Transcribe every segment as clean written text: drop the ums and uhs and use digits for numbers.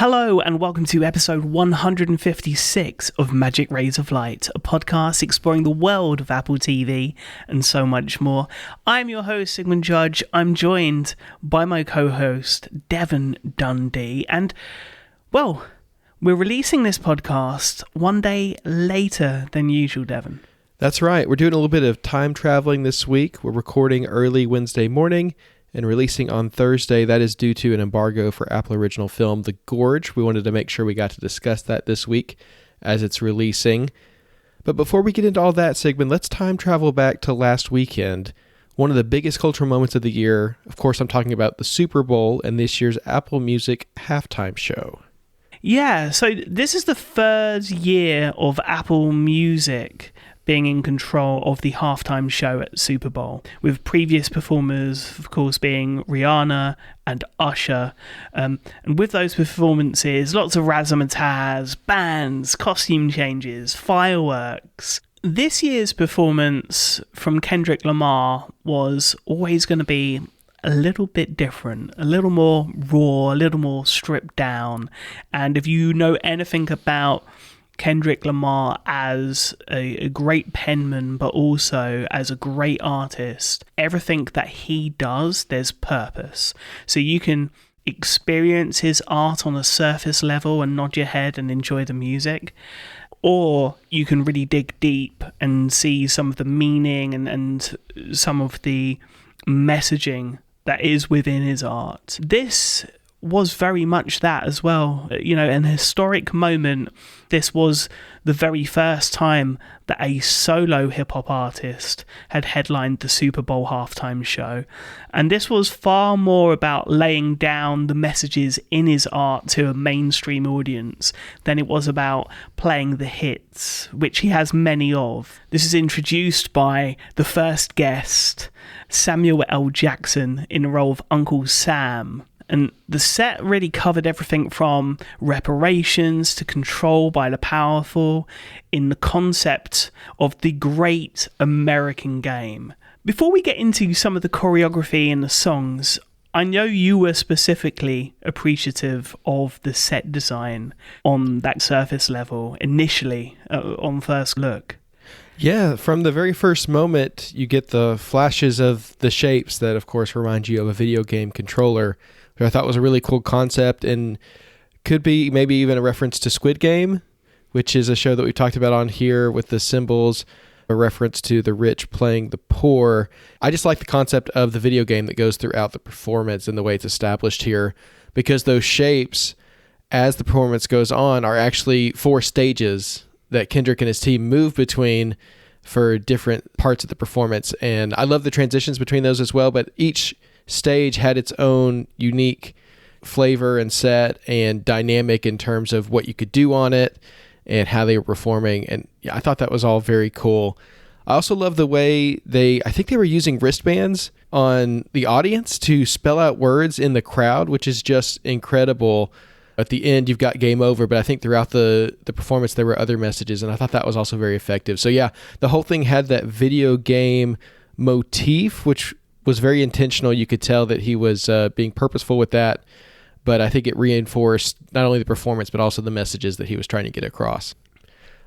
Hello and welcome to episode 156 of Magic Rays of Light, a podcast exploring the world of Apple TV and so much more. I'm your host, Sigmund Judge. I'm joined by my co-host, Devon Dundee. And, well, we're releasing this podcast one day later than usual, Devon. That's right. We're doing a little bit of time traveling this week. We're recording early Wednesday morning and releasing on Thursday. That is due to an embargo for Apple original film, The Gorge. We wanted to make sure we got to discuss that this week as it's releasing. But before we get into all that, Sigmund, let's time travel back to last weekend. One of the biggest cultural moments of the year. Of course, I'm talking about the Super Bowl and this year's Apple Music halftime show. Yeah, so this is the third year of Apple Music being in control of the halftime show at Super Bowl, with previous performers, of course, being Rihanna and Usher. And with those performances, lots of razzmatazz, bands, costume changes, fireworks. This year's performance from Kendrick Lamar was always going to be a little bit different, a little more raw, a little more stripped down. And if you know anything about Kendrick Lamar as a great penman, but also as a great artist, everything that he does, there's purpose. So you can experience his art on a surface level and nod your head and enjoy the music, or you can really dig deep and see some of the meaning and some of the messaging that is within his art. This was very much that as well. You know, an historic moment. This was the very first time that a solo hip-hop artist had headlined the Super Bowl halftime show. And this was far more about laying down the messages in his art to a mainstream audience than it was about playing the hits, which he has many of. This is introduced by the first guest, Samuel L. Jackson, in the role of Uncle Sam. And the set really covered everything from reparations to control by the powerful in the concept of the great American game. Before we get into some of the choreography and the songs, I know you were specifically appreciative of the set design on that surface level initially on first look. Yeah, from the very first moment, you get the flashes of the shapes that, of course, remind you of a video game controller, which I thought was a really cool concept and could be maybe even a reference to Squid Game, which is a show that we've talked about on here with the symbols, a reference to the rich playing the poor. I just like the concept of the video game that goes throughout the performance and the way it's established here, because those shapes, as the performance goes on, are actually 4 stages that Kendrick and his team move between for different parts of the performance. And I love the transitions between those as well, but each stage had its own unique flavor and set and dynamic in terms of what you could do on it and how they were performing. And yeah, I thought that was all very cool. I also love the way I think they were using wristbands on the audience to spell out words in the crowd, which is just incredible. At the end, you've got game over, but I think throughout the performance, there were other messages, and I thought that was also very effective. So yeah, the whole thing had that video game motif, which was very intentional. You could tell that he was being purposeful with that, but I think it reinforced not only the performance, but also the messages that he was trying to get across.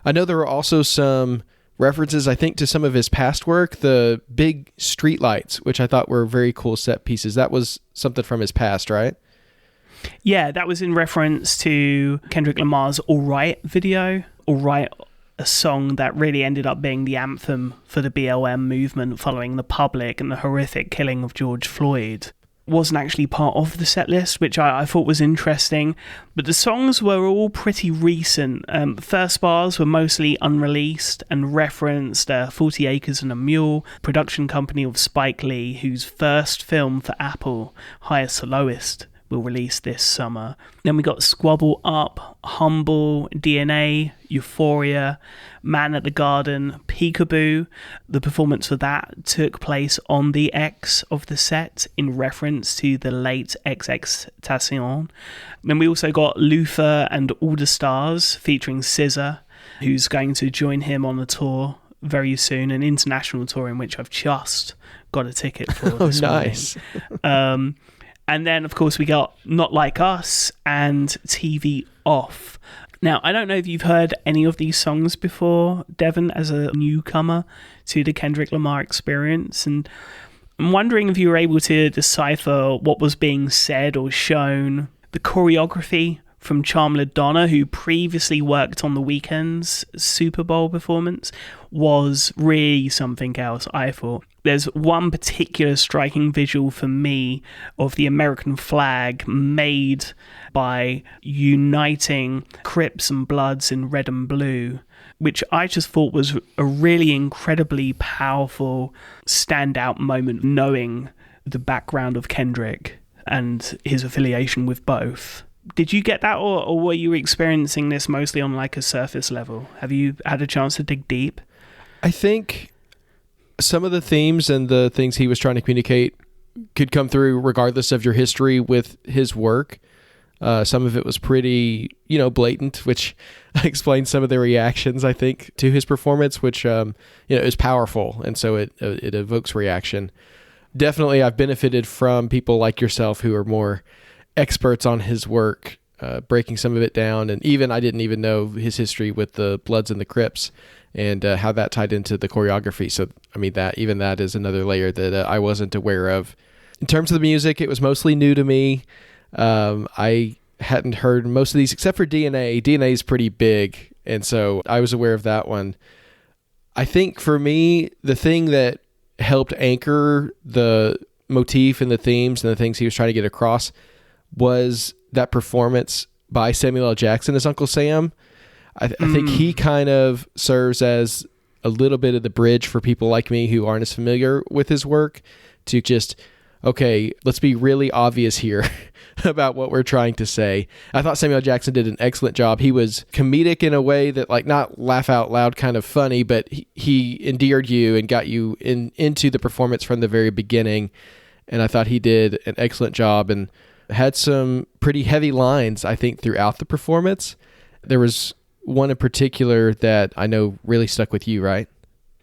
I know there were also some references, I think, to some of his past work, the big street lights, which I thought were very cool set pieces. That was something from his past, right? Yeah, that was in reference to Kendrick Lamar's All Right video. All Right, a song that really ended up being the anthem for the BLM movement following the public and the horrific killing of George Floyd. Wasn't actually part of the set list, which I thought was interesting, but the songs were all pretty recent. First bars were mostly unreleased and referenced 40 Acres and a Mule, production company of Spike Lee, whose first film for Apple, Highest to Lowest, will release this summer. Then we got Squabble Up, Humble, DNA, Euphoria, Man at the Garden, Peekaboo. The performance for that took place on the X of the set in reference to the late XXXTentacion. Then we also got Luther and All the Stars featuring SZA, who's going to join him on a tour very soon, an international tour in which I've just got a ticket for. Oh, nice. And then, of course, we got Not Like Us and TV Off. Now, I don't know if you've heard any of these songs before, Devon, as a newcomer to the Kendrick Lamar experience. And I'm wondering if you were able to decipher what was being said or shown. The choreography from Charmla Donna, who previously worked on The Weeknd's Super Bowl performance, was really something else, I thought. There's one particular striking visual for me of the American flag made by uniting Crips and Bloods in red and blue, which I just thought was a really incredibly powerful standout moment, knowing the background of Kendrick and his affiliation with both. Did you get that, or were you experiencing this mostly on like a surface level? Have you had a chance to dig deep? I think some of the themes and the things he was trying to communicate could come through regardless of your history with his work. Some of it was pretty, blatant, which explains some of the reactions, I think, to his performance, which, is powerful. And so it evokes reaction. Definitely, I've benefited from people like yourself who are more experts on his work, breaking some of it down. And even I didn't even know his history with the Bloods and the Crips and how that tied into the choreography. So, I mean, that is another layer that I wasn't aware of. In terms of the music, it was mostly new to me. I hadn't heard most of these except for DNA. DNA is pretty big, and so I was aware of that one. I think for me, the thing that helped anchor the motif and the themes and the things he was trying to get across was that performance by Samuel L. Jackson as Uncle Sam. I think he kind of serves as a little bit of the bridge for people like me who aren't as familiar with his work to just, okay, let's be really obvious here about what we're trying to say. I thought Samuel L. Jackson did an excellent job. He was comedic in a way that, like, not laugh out loud kind of funny, but he endeared you and got you into the performance from the very beginning. And I thought he did an excellent job and had some pretty heavy lines, I think, throughout the performance. There was one in particular that I know really stuck with you, right?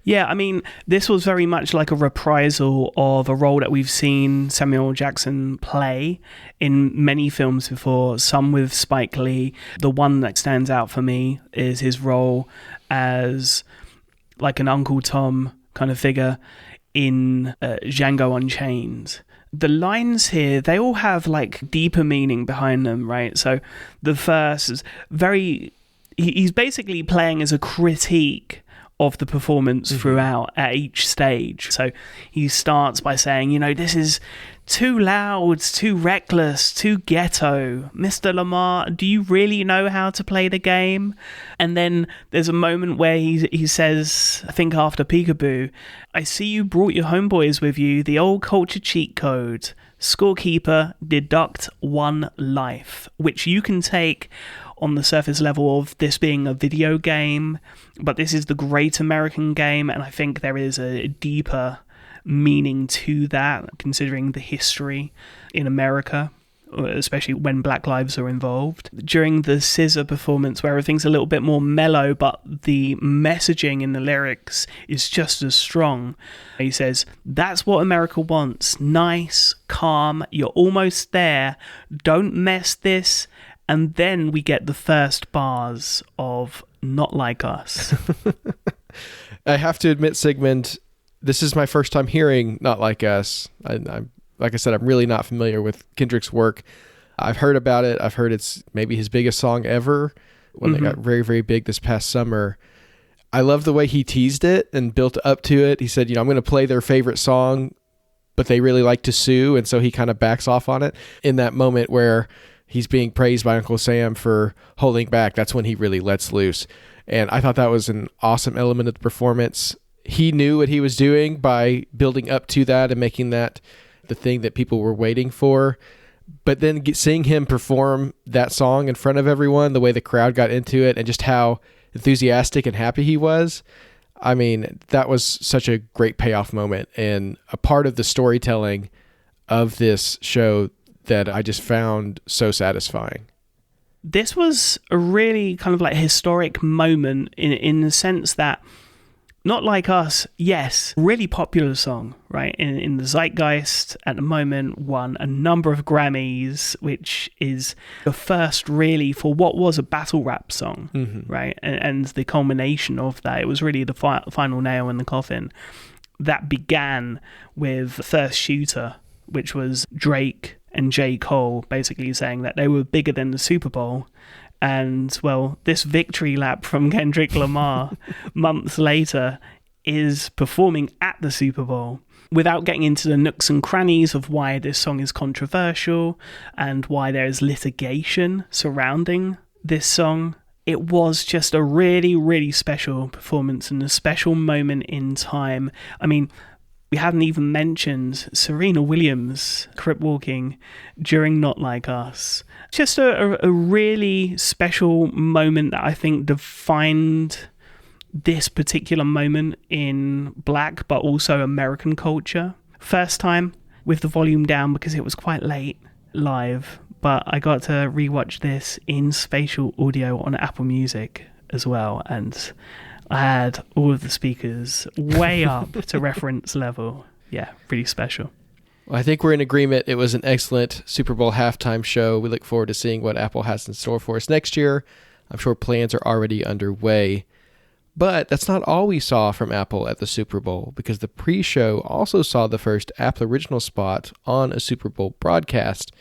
Yeah, I mean, this was very much like a reprisal of a role that we've seen Samuel L. Jackson play in many films before, some with Spike Lee. The one that stands out for me is his role as like an Uncle Tom kind of figure in Django Unchained. The lines here, they all have like deeper meaning behind them, right? So the first is he's basically playing as a critique of the performance throughout at each stage. So he starts by saying, this is too loud, too reckless, too ghetto. Mr. Lamar, do you really know how to play the game? And then there's a moment where he says, I think after Peekaboo, I see you brought your homeboys with you, the old culture cheat code. Scorekeeper, deduct 1 life, which you can take on the surface level of this being a video game, but this is the great American game, and I think there is a deeper meaning to that, considering the history in America, especially when Black lives are involved. During the SZA performance, where everything's a little bit more mellow, but the messaging in the lyrics is just as strong. He says, that's what America wants. Nice, calm, you're almost there. Don't mess this. And then we get the first bars of Not Like Us. I have to admit, Sigmund, this is my first time hearing Not Like Us. I'm like I said, I'm really not familiar with Kendrick's work. I've heard about it. I've heard it's maybe his biggest song ever, one that got very, very big this past summer. I love the way he teased it and built up to it. He said, I'm going to play their favorite song, but they really like to sue. And so he kind of backs off on it. In that moment where he's being praised by Uncle Sam for holding back, that's when he really lets loose. And I thought that was an awesome element of the performance. He knew what he was doing by building up to that and making that the thing that people were waiting for. But then seeing him perform that song in front of everyone, the way the crowd got into it and just how enthusiastic and happy he was, I mean, that was such a great payoff moment and a part of the storytelling of this show that I just found so satisfying. This was a really kind of like historic moment in the sense that Not Like Us, yes, really popular song, right? In the zeitgeist at the moment, won a number of Grammys, which is the first really for what was a battle rap song, right? And the culmination of that, it was really the final nail in the coffin. That began with First Shooter, which was Drake and J. Cole basically saying that they were bigger than the Super Bowl. And, well, this victory lap from Kendrick Lamar months later is performing at the Super Bowl. Without getting into the nooks and crannies of why this song is controversial and why there is litigation surrounding this song, it was just a really, really special performance and a special moment in time. I mean, we hadn't even mentioned Serena Williams crip walking during Not Like Us. Just a really special moment that I think defined this particular moment in Black but also American culture. First time with the volume down because it was quite late live, but I got to rewatch this in spatial audio on Apple Music as well, and I had all of the speakers way up to reference level. Yeah, pretty special. Well, I think we're in agreement. It was an excellent Super Bowl halftime show. We look forward to seeing what Apple has in store for us next year. I'm sure plans are already underway. But that's not all we saw from Apple at the Super Bowl, because the pre-show also saw the first Apple original spot on a Super Bowl broadcast.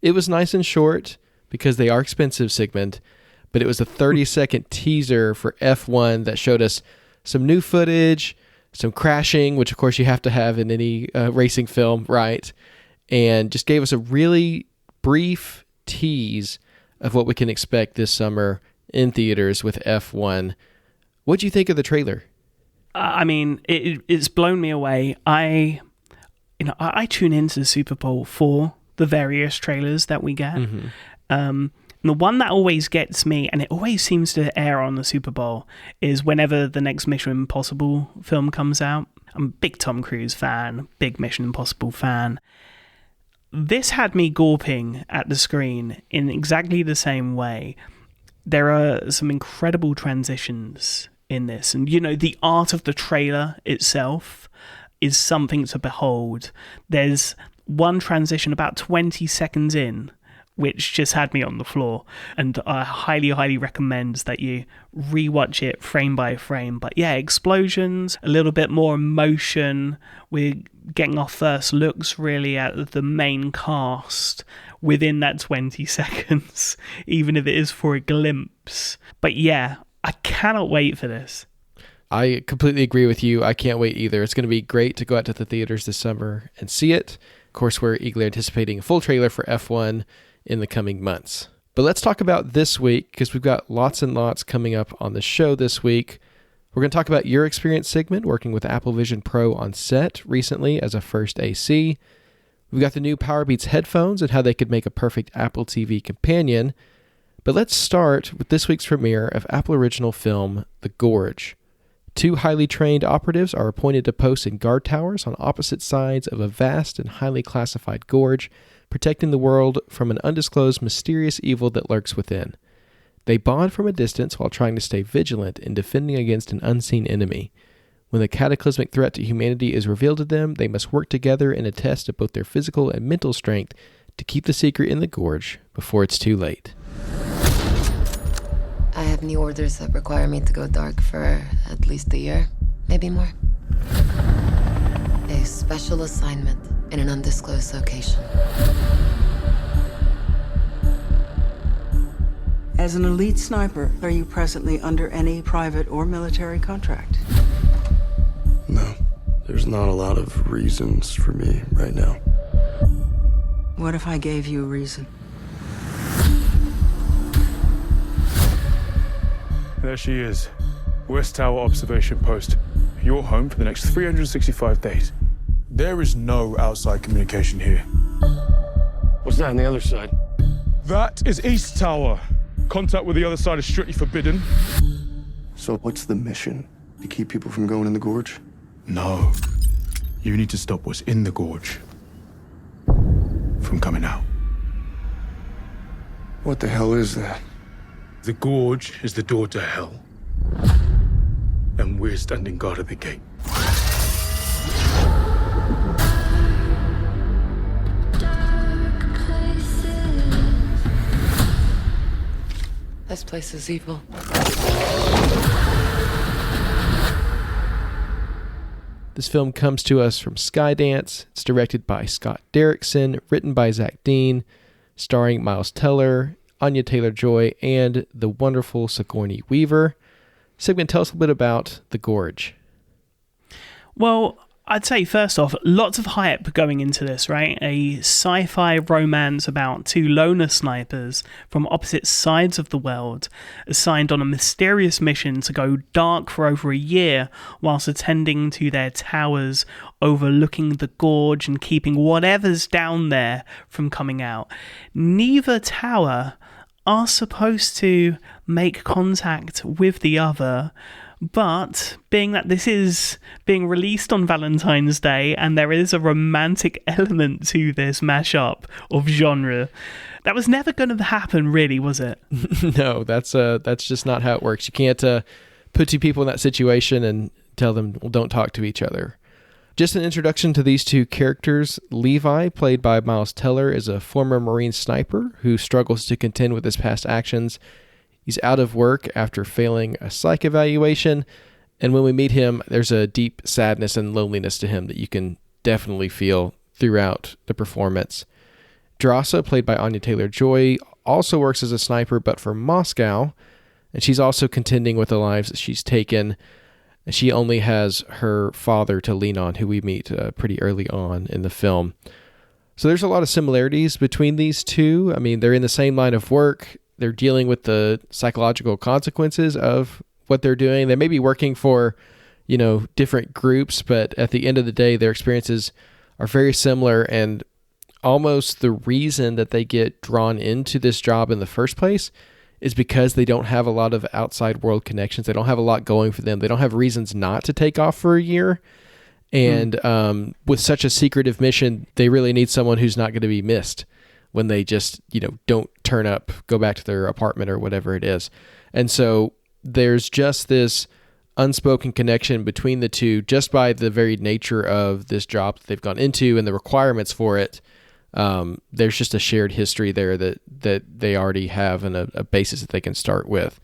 It was nice and short, because they are expensive, Sigmund, but it was a 30-second teaser for F1 that showed us some new footage, some crashing, which of course you have to have in any racing film, right? And just gave us a really brief tease of what we can expect this summer in theaters with F1. What do you think of the trailer? I mean, it's blown me away. I tune into the Super Bowl for the various trailers that we get. The one that always gets me, and it always seems to air on the Super Bowl, is whenever the next Mission Impossible film comes out. I'm a big Tom Cruise fan, big Mission Impossible fan. This had me gawping at the screen in exactly the same way. There are some incredible transitions in this, and the art of the trailer itself is something to behold. There's one transition about 20 seconds in which just had me on the floor, and I highly recommend that you rewatch it frame by frame. But yeah, explosions, a little bit more emotion. We're getting our first looks really at the main cast within that 20 seconds, even if it is for a glimpse. But yeah, I cannot wait for this. I completely agree with you. I can't wait either. It's going to be great to go out to the theaters this summer and see it. Of course, we're eagerly anticipating a full trailer for F1 in the coming months. But let's talk about this week, because we've got lots and lots coming up on the show this week. We're going to talk about your experience, Sigmund, working with Apple Vision Pro on set recently as a first AC. We've got the new Powerbeats headphones and how they could make a perfect Apple TV companion. But let's start with this week's premiere of Apple original film, The Gorge. 2 highly trained operatives are appointed to post in guard towers on opposite sides of a vast and highly classified gorge, protecting the world from an undisclosed mysterious evil that lurks within. They bond from a distance while trying to stay vigilant in defending against an unseen enemy. When the cataclysmic threat to humanity is revealed to them, they must work together in a test of both their physical and mental strength to keep the secret in the gorge before it's too late. I have new orders that require me to go dark for at least a year, maybe more. A special assignment in an undisclosed location. As an elite sniper, are you presently under any private or military contract? No, there's not a lot of reasons for me right now. What if I gave you a reason? There she is. West Tower Observation Post. Your home for the next 365 days. There is no outside communication here. What's that on the other side? That is East Tower. Contact with the other side is strictly forbidden. So what's the mission? To keep people from going in the gorge? No. You need to stop what's in the gorge from coming out. What the hell is that? The gorge is the door to hell. and we're standing guard at the gate. This place is evil. This film comes to us from Skydance. It's directed by Scott Derrickson, written by Zach Dean, starring Miles Teller, Anya Taylor-Joy, and the wonderful Sigourney Weaver. Sigmund, tell us a bit about The Gorge. Well, I'd say first off, lots of hype going into this, right? A sci-fi romance about two loner snipers from opposite sides of the world assigned on a mysterious mission to go dark for over a year whilst attending to their towers overlooking the gorge and keeping whatever's down there from coming out. Neither tower are supposed to make contact with the other, but being that this is being released on Valentine's Day and there is a romantic element to this mashup of genre, that was never going to happen, really, was it? No, that's just not how it works. You can't put two people in that situation and tell them, well, don't talk to each other. Just an introduction to these two characters. Levi, played by Miles Teller, is a former Marine sniper who struggles to contend with his past actions. He's out of work after failing a psych evaluation, and when we meet him, there's a deep sadness and loneliness to him that you can definitely feel throughout the performance. Drasa, played by Anya Taylor-Joy, also works as a sniper, but for Moscow, and she's also contending with the lives that she's taken. She only has her father to lean on, who we meet pretty early on in the film. So there's a lot of similarities between these two. I mean, they're in the same line of work. They're dealing with the psychological consequences of what they're doing. They may be working for, different groups, but at the end of the day, their experiences are very similar, and almost the reason that they get drawn into this job in the first place is because they don't have a lot of outside world connections. They don't have a lot going for them. They don't have reasons not to take off for a year. And with such a secretive mission, they really need someone who's not going to be missed when they just, don't turn up, go back to their apartment or whatever it is. And so there's just this unspoken connection between the two just by the very nature of this job that they've gone into and the requirements for it. There's just a shared history there that they already have and a basis that they can start with.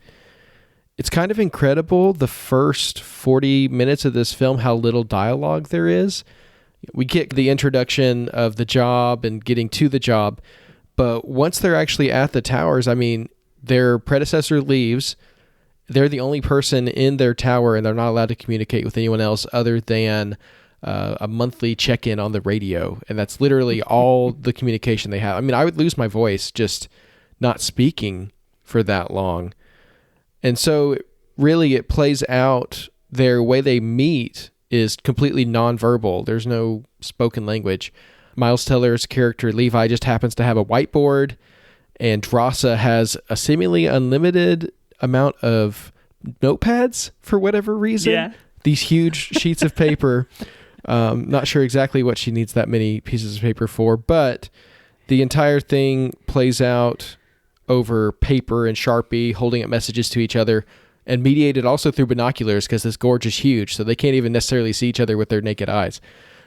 It's kind of incredible, the first 40 minutes of this film, how little dialogue there is. We get the introduction of the job and getting to the job, but once they're actually at the towers, I mean, their predecessor leaves. They're the only person in their tower, and they're not allowed to communicate with anyone else other than a monthly check-in on the radio, and that's literally all the communication they have. I mean, I would lose my voice just not speaking for that long. And so really it plays out, their way they meet is completely nonverbal. There's no spoken language. Miles Teller's character Levi just happens to have a whiteboard, and Drasa has a seemingly unlimited amount of notepads for whatever reason. Yeah. These huge sheets of paper. Not sure exactly what she needs that many pieces of paper for, but the entire thing plays out over paper and Sharpie, holding up messages to each other, and mediated also through binoculars because this gorge is huge, so they can't even necessarily see each other with their naked eyes.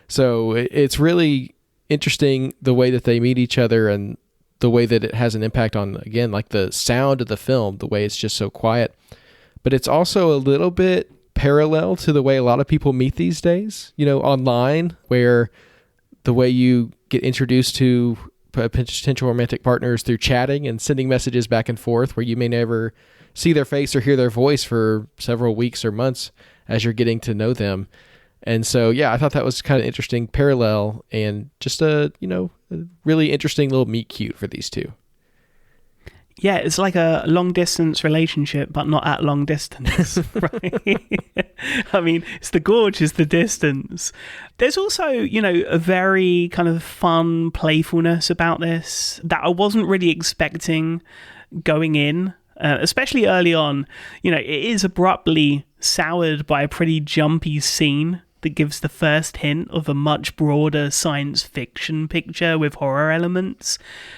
So it's really interesting the way that they meet each other and the way that it has an impact on, again, like the sound of the film, the way it's just so quiet. But it's also a little bit parallel to the way a lot of people meet these days, online, where the way you get introduced to potential romantic partners through chatting and sending messages back and forth, where you may never see their face or hear their voice for several weeks or months as you're getting to know them. And so, yeah, I thought that was kind of interesting parallel and just a really interesting little meet cute for these two. Yeah, it's like a long-distance relationship, but not at long distance, right? I mean, it's the gorge is the distance. There's also, a very kind of fun playfulness about this that I wasn't really expecting going in, especially early on. It is abruptly soured by a pretty jumpy scene that gives the first hint of a much broader science fiction picture with horror elements,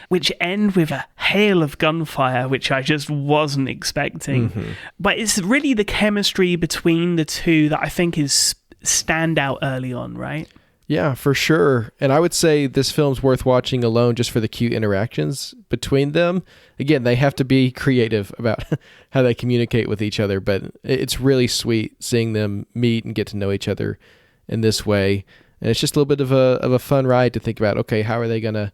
which end with a hail of gunfire, which I just wasn't expecting. But it's really the chemistry between the two that I think is stand out early on, right? Yeah, for sure. And I would say this film's worth watching alone just for the cute interactions between them. Again, they have to be creative about how they communicate with each other, but it's really sweet seeing them meet and get to know each other in this way. And it's just a little bit of a fun ride to think about, okay, how are they going to,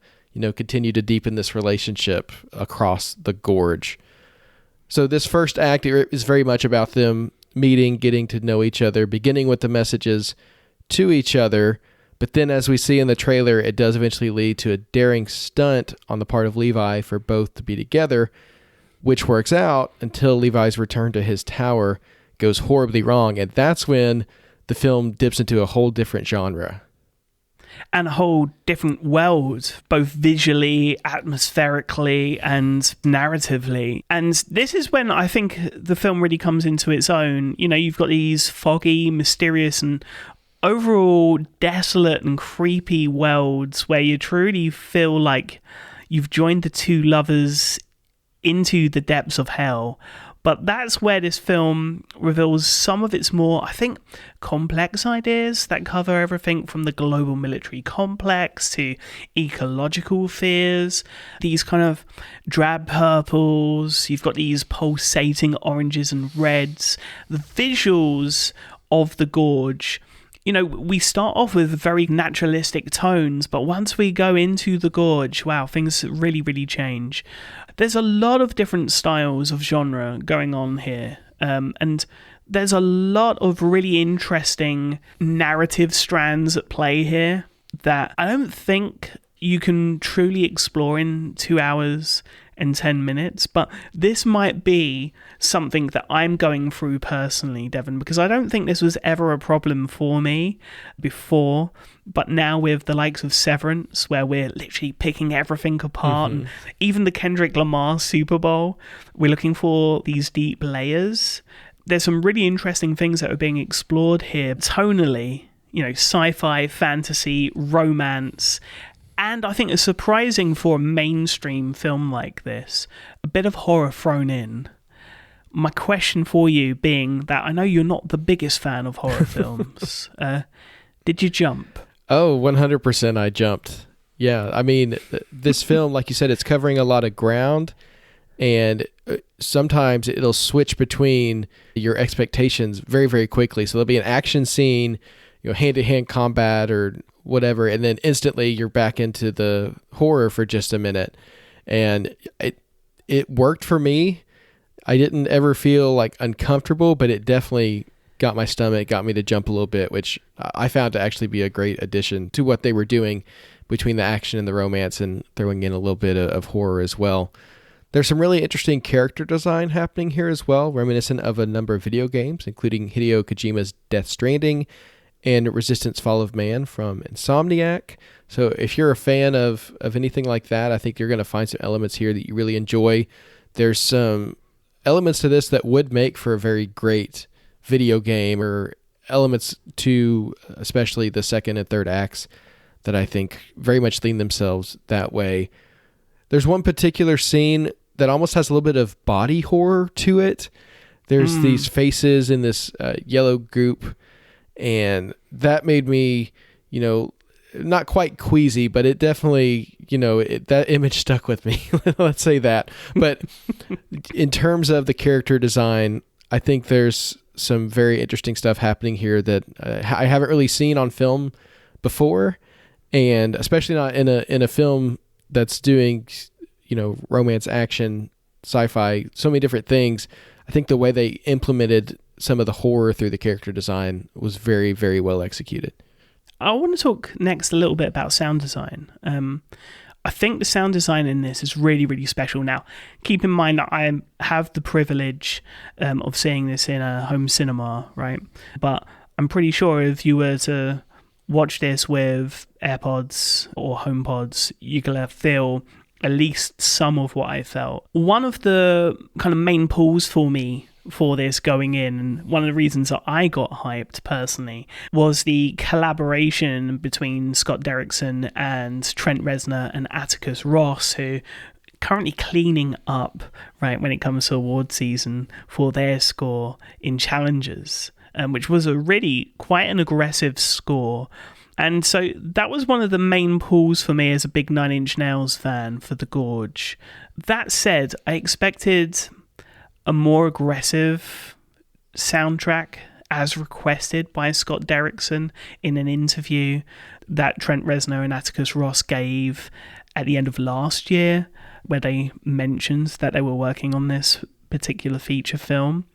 continue to deepen this relationship across the gorge? So this first act is very much about them meeting, getting to know each other, beginning with the messages to each other. But then, as we see in the trailer, it does eventually lead to a daring stunt on the part of Levi for both to be together, which works out until Levi's return to his tower goes horribly wrong. And that's when the film dips into a whole different genre. And a whole different world, both visually, atmospherically, and narratively. And this is when I think the film really comes into its own. You've got these foggy, mysterious, and overall desolate and creepy worlds where you truly feel like you've joined the two lovers into the depths of hell. But that's where this film reveals some of its more, I think, complex ideas that cover everything from the global military complex to ecological fears, these kind of drab purples, you've got these pulsating oranges and reds, the visuals of the gorge. We start off with very naturalistic tones, but once we go into the gorge, wow, things really, really change. There's a lot of different styles of genre going on here, and there's a lot of really interesting narrative strands at play here that I don't think you can truly explore in 2 hours and 10 minutes, but this might be something that I'm going through personally, Devon, because I don't think this was ever a problem for me before, but now with the likes of Severance, where we're literally picking everything apart, and even the Kendrick Lamar Super Bowl, we're looking for these deep layers. There's some really interesting things that are being explored here tonally, sci-fi, fantasy, romance. And I think it's surprising for a mainstream film like this, a bit of horror thrown in. My question for you being that I know you're not the biggest fan of horror films. Did you jump? Oh, 100% I jumped. Yeah, I mean, this film, like you said, it's covering a lot of ground, and sometimes it'll switch between your expectations very, very quickly. So there'll be an action scene, hand-to-hand combat or whatever, and then instantly you're back into the horror for just a minute. And it worked for me. I didn't ever feel like uncomfortable, but it definitely got my stomach, got me to jump a little bit, which I found to actually be a great addition to what they were doing between the action and the romance and throwing in a little bit of horror as well. There's some really interesting character design happening here as well, reminiscent of a number of video games, including Hideo Kojima's Death Stranding and Resistance Fall of Man from Insomniac. So if you're a fan of anything like that, I think you're going to find some elements here that you really enjoy. There's some elements to this that would make for a very great video game, or elements to especially the second and third acts that I think very much lean themselves that way. There's one particular scene that almost has a little bit of body horror to it. There's these faces in this yellow goop, and that made me, not quite queasy, but it definitely, that image stuck with me. Let's say that. But in terms of the character design, I think there's some very interesting stuff happening here that I haven't really seen on film before, and especially not in a film that's doing, romance, action, sci-fi, so many different things. I think the way they implemented some of the horror through the character design was very, very well executed. I want to talk next a little bit about sound design. I think the sound design in this is really, really special. Now, keep in mind that I have the privilege of seeing this in a home cinema, right? But I'm pretty sure if you were to watch this with AirPods or HomePods, you're going to feel at least some of what I felt. One of the kind of main pulls for me for this going in. And one of the reasons that I got hyped personally was the collaboration between Scott Derrickson and Trent Reznor and Atticus Ross, who currently cleaning up right when it comes to award season for their score in Challengers, which was a really quite an aggressive score. And so that was one of the main pulls for me as a big Nine Inch Nails fan for The Gorge. That said, I expected a more aggressive soundtrack as requested by Scott Derrickson in an interview that Trent Reznor and Atticus Ross gave at the end of last year, where they mentioned that they were working on this particular feature film.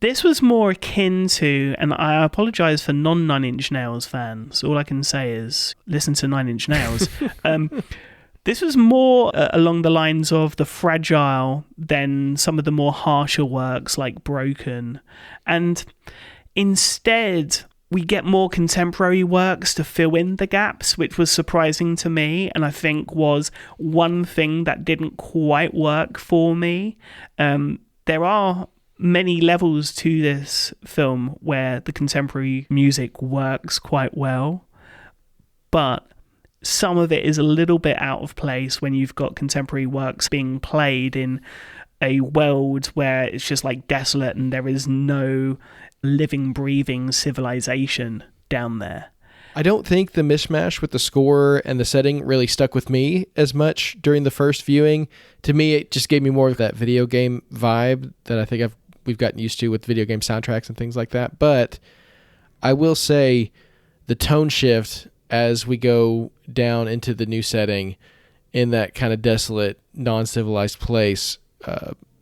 This was more akin to, and I apologise for non-Nine Inch Nails fans, all I can say is listen to Nine Inch Nails. This was more along the lines of The Fragile than some of the more harsher works like Broken. And instead, we get more contemporary works to fill in the gaps, which was surprising to me, and I think was one thing that didn't quite work for me. There are many levels to this film where the contemporary music works quite well, but some of it is a little bit out of place when you've got contemporary works being played in a world where it's just like desolate and there is no living, breathing civilization down there. I don't think the mishmash with the score and the setting really stuck with me as much during the first viewing. To me, it just gave me more of that video game vibe that I think we've gotten used to with video game soundtracks and things like that. But I will say the tone shift as we go down into the new setting in that kind of desolate, non-civilized place,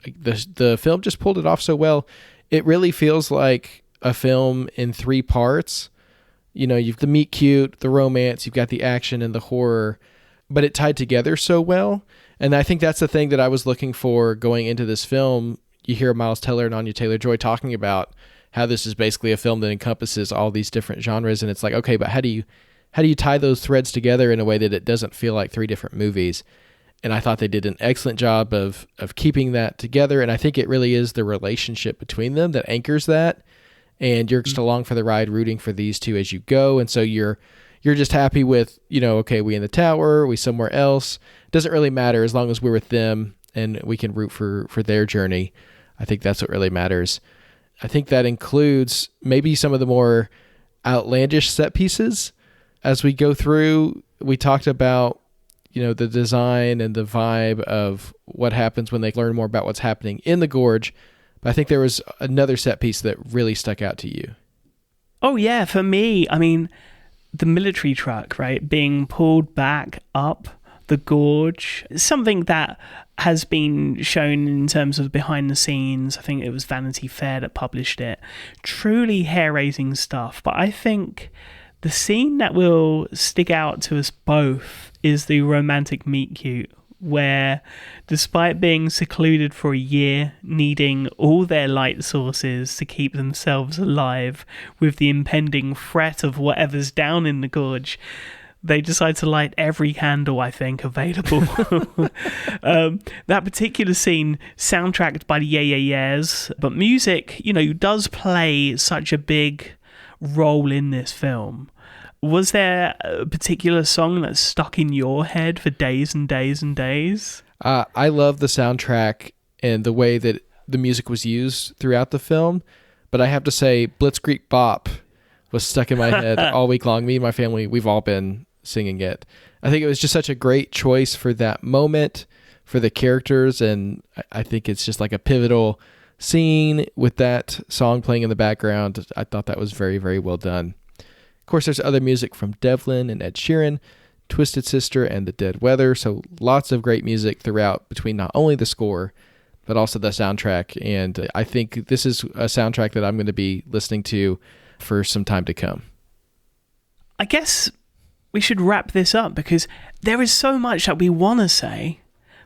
the film just pulled it off so well. It really feels like a film in 3 parts. You know, you've the meet cute, the romance, you've got the action and the horror, but it tied together so well. And I think that's the thing that I was looking for going into this film. You hear Miles Teller and Anya Taylor-Joy talking about how this is basically a film that encompasses all these different genres. And it's like, okay, but how do you tie those threads together in a way that it doesn't feel like 3 different movies? And I thought they did an excellent job of keeping that together. And I think it really is the relationship between them that anchors that. And you're just along for the ride, rooting for these two as you go. And so you're just happy with, you know, okay, we in the tower, we somewhere else. Doesn't really matter as long as we're with them and we can root for their journey. I think that's what really matters. I think that includes maybe some of the more outlandish set pieces. As we go through, we talked about, you know, the design and the vibe of what happens when they learn more about what's happening in the Gorge. But I think there was another set piece that really stuck out to you. Oh, yeah. For me, I mean, the military truck, right, being pulled back up the Gorge, something that has been shown in terms of behind the scenes. I think it was Vanity Fair that published it. Truly hair-raising stuff. But I think the scene that will stick out to us both is the romantic meet-cute, where despite being secluded for a year, needing all their light sources to keep themselves alive with the impending threat of whatever's down in the Gorge, they decide to light every candle, I think, available. That particular scene, soundtracked by the Yeah Yeah Yeahs, but music, you know, does play such a big role in this film. Was there a particular song that stuck in your head for days and days and days? I love the soundtrack and the way that the music was used throughout the film, but I have to say Blitzkrieg Bop was stuck in my head all week long. Me and my family, we've all been singing it. I think it was just such a great choice for that moment, for the characters, and I think it's just like a pivotal scene with that song playing in the background. I thought that was very, very well done. Of course, there's other music from Devlin and Ed Sheeran, Twisted Sister, and The Dead Weather, so lots of great music throughout between not only the score, but also the soundtrack, and I think this is a soundtrack that I'm going to be listening to for some time to come. I guess we should wrap this up because there is so much that we want to say,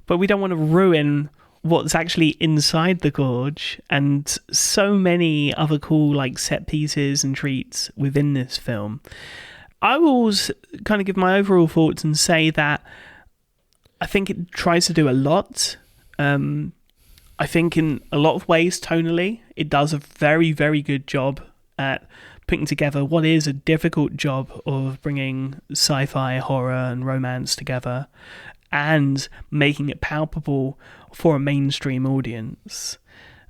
but we don't want to ruin what's actually inside the Gorge, and so many other cool like set pieces and treats within this film. I will kind of give my overall thoughts and say that I think it tries to do a lot. I think in a lot of ways, tonally, it does a very, very good job at putting together what is a difficult job of bringing sci-fi, horror, and romance together and making it palpable for a mainstream audience.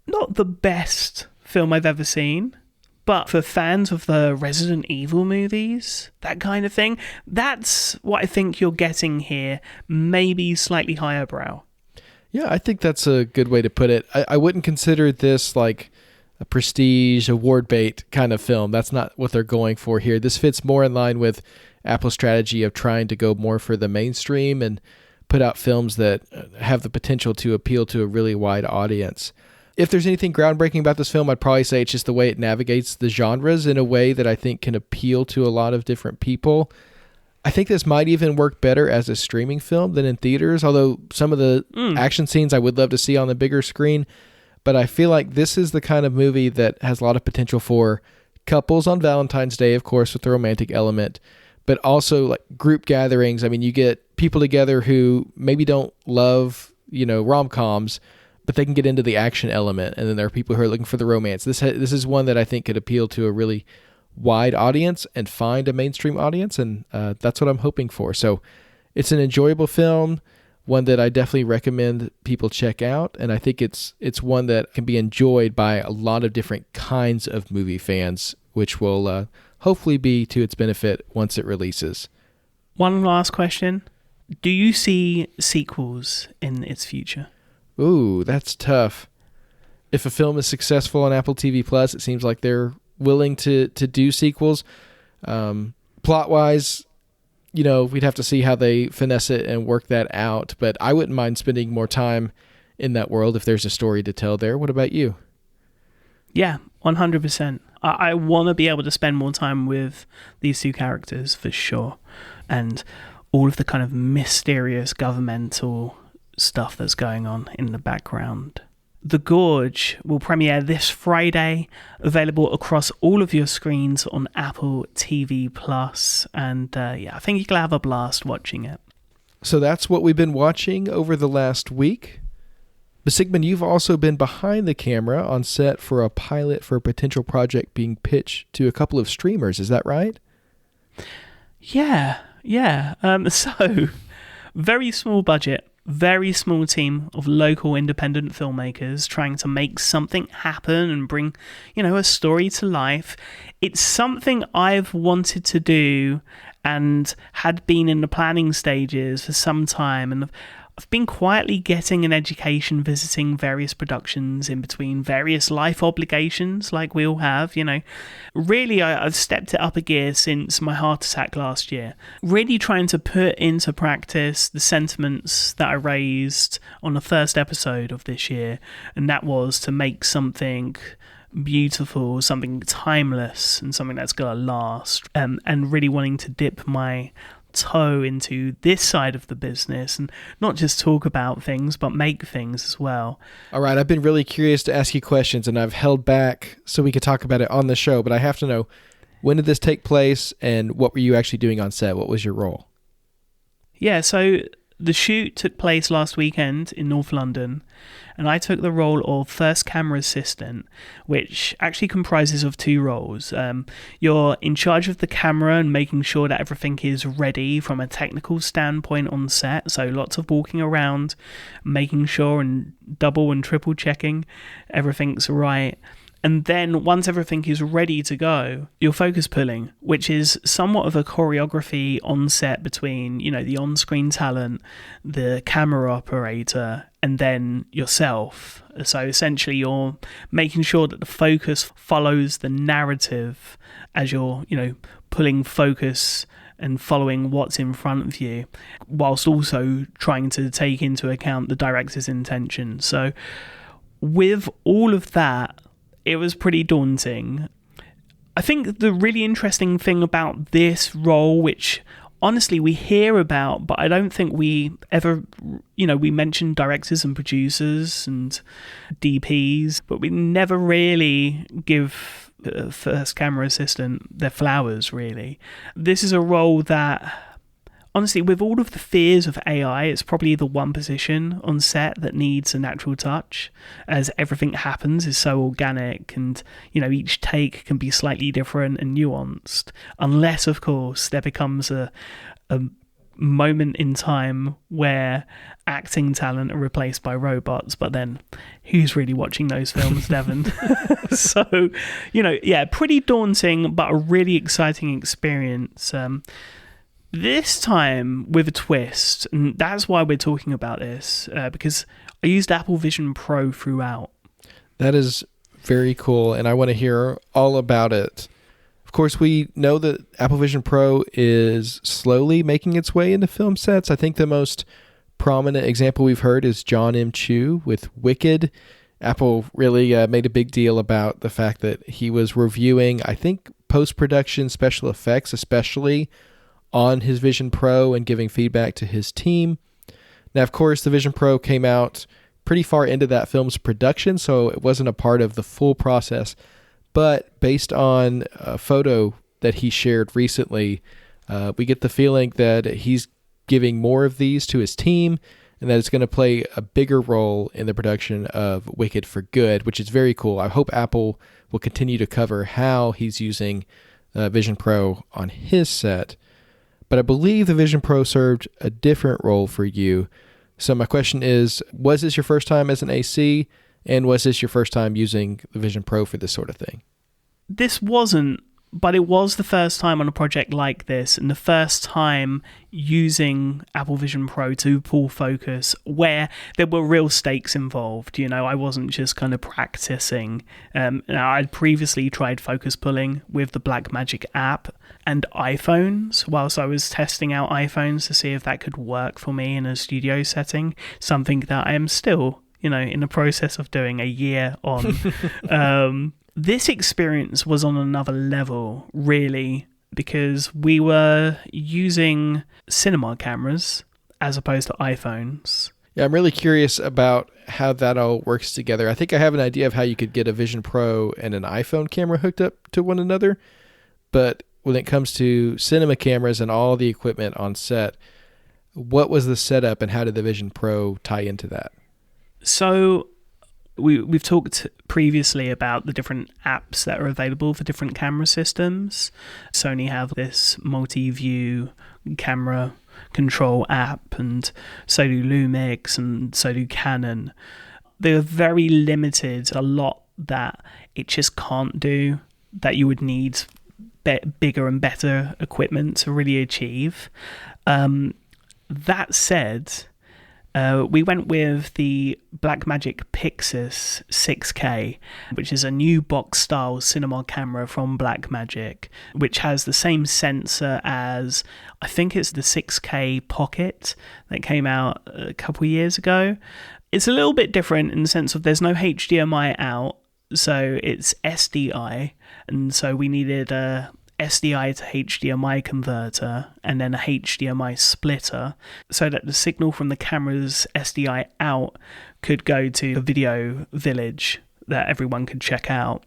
Not the best film I've ever seen, but for fans of the Resident Evil movies, that kind of thing, that's what I think you're getting here, maybe slightly higher brow. Yeah, I think that's a good way to put it. I wouldn't consider this like a prestige, award bait kind of film. That's not what they're going for here. This fits more in line with Apple's strategy of trying to go more for the mainstream and put out films that have the potential to appeal to a really wide audience. If there's anything groundbreaking about this film, I'd probably say it's just the way it navigates the genres in a way that I think can appeal to a lot of different people. I think this might even work better as a streaming film than in theaters, although some of the action scenes I would love to see on the bigger screen. But I feel like this is the kind of movie that has a lot of potential for couples on Valentine's Day, of course, with the romantic element, but also like group gatherings. I mean, you get people together who maybe don't love, rom-coms, but they can get into the action element. And then there are people who are looking for the romance. This is one that I think could appeal to a really wide audience and find a mainstream audience, and that's what I'm hoping for. So it's an enjoyable film, one that I definitely recommend people check out, and I think it's one that can be enjoyed by a lot of different kinds of movie fans, which will hopefully be to its benefit once it releases. One last question. Do you see sequels in its future? Ooh, that's tough. If a film is successful on Apple TV Plus, it seems like they're willing to do sequels. Plot-wise, we'd have to see how they finesse it and work that out, but I wouldn't mind spending more time in that world if there's a story to tell there. What about you? Yeah, 100%. I want to be able to spend more time with these two characters for sure, and all of the kind of mysterious governmental stuff that's going on in the background. The Gorge will premiere this Friday, available across all of your screens on Apple TV Plus, and I think you'll have a blast watching it. So that's what we've been watching over the last week. But Sigmund, you've also been behind the camera on set for a pilot for a potential project being pitched to a couple of streamers. Is that right? Yeah. So, very small budget. Very small team of local independent filmmakers trying to make something happen and bring, a story to life. It's something I've wanted to do and had been in the planning stages for some time, and I've been quietly getting an education, visiting various productions in between various life obligations like we all have, Really, I've stepped it up a gear since my heart attack last year. Really trying to put into practice the sentiments that I raised on the first episode of this year, and that was to make something beautiful, something timeless, and something that's going to last, and really wanting to dip my toe into this side of the business and not just talk about things but make things as well. All right, I've been really curious to ask you questions, and I've held back so we could talk about it on the show, but I have to know, when did this take place and what were you actually doing on set? What was your role? Yeah, so the shoot took place last weekend in North London, and I took the role of first camera assistant, which actually comprises of two roles. You're in charge of the camera and making sure that everything is ready from a technical standpoint on set, so lots of walking around, making sure and double and triple checking everything's right. And then once everything is ready to go, you're focus pulling, which is somewhat of a choreography on set between, the on-screen talent, the camera operator, and then yourself. So essentially you're making sure that the focus follows the narrative as you're, pulling focus and following what's in front of you, whilst also trying to take into account the director's intention. So with all of that, it was pretty daunting. I think the really interesting thing about this role, which honestly we hear about, but I don't think we ever, we mention directors and producers and DPs, but we never really give a first camera assistant their flowers, really. This is a role that honestly, with all of the fears of AI, it's probably the one position on set that needs a natural touch, as everything happens is so organic, and each take can be slightly different and nuanced, unless of course there becomes a moment in time where acting talent are replaced by robots. But then who's really watching those films, Devon? So pretty daunting, but a really exciting experience, this time with a twist. And that's why we're talking about this, because I used Apple Vision Pro throughout. That is very cool, and I want to hear all about it. Of course, we know that Apple Vision Pro is slowly making its way into film sets. I think the most prominent example we've heard is John M. Chu with Wicked. Apple really made a big deal about the fact that he was reviewing, I think, post-production special effects, especially on his Vision Pro, and giving feedback to his team. Now, of course, the Vision Pro came out pretty far into that film's production, so it wasn't a part of the full process. But based on a photo that he shared recently, we get the feeling that he's giving more of these to his team, and that it's going to play a bigger role in the production of Wicked for Good, which is very cool. I hope Apple will continue to cover how he's using Vision Pro on his set. But I believe the Vision Pro served a different role for you. So my question is, was this your first time as an AC? And was this your first time using the Vision Pro for this sort of thing? This wasn't, but it was the first time on a project like this, and the first time using Apple Vision Pro to pull focus where there were real stakes involved. I wasn't just kind of practicing. Now, I'd previously tried focus pulling with the Blackmagic app and iPhones whilst I was testing out iPhones to see if that could work for me in a studio setting, something that I am still in the process of doing a year on. This experience was on another level, really, because we were using cinema cameras as opposed to iPhones. Yeah, I'm really curious about how that all works together. I think I have an idea of how you could get a Vision Pro and an iPhone camera hooked up to one another, but when it comes to cinema cameras and all the equipment on set, what was the setup and how did the Vision Pro tie into that? So we've talked previously about the different apps that are available for different camera systems. Sony have this multi-view camera control app, and so do Lumix, and so do Canon. They're very limited, a lot that it just can't do, that you would need bigger and better equipment to really achieve. That said, we went with the Blackmagic Pixis 6K, which is a new box-style cinema camera from Blackmagic, which has the same sensor as, I think it's the 6K Pocket that came out a couple years ago. It's a little bit different in the sense of there's no HDMI out, so it's SDI, and so we needed a SDI to HDMI converter and then a HDMI splitter so that the signal from the camera's SDI out could go to a video village that everyone could check out.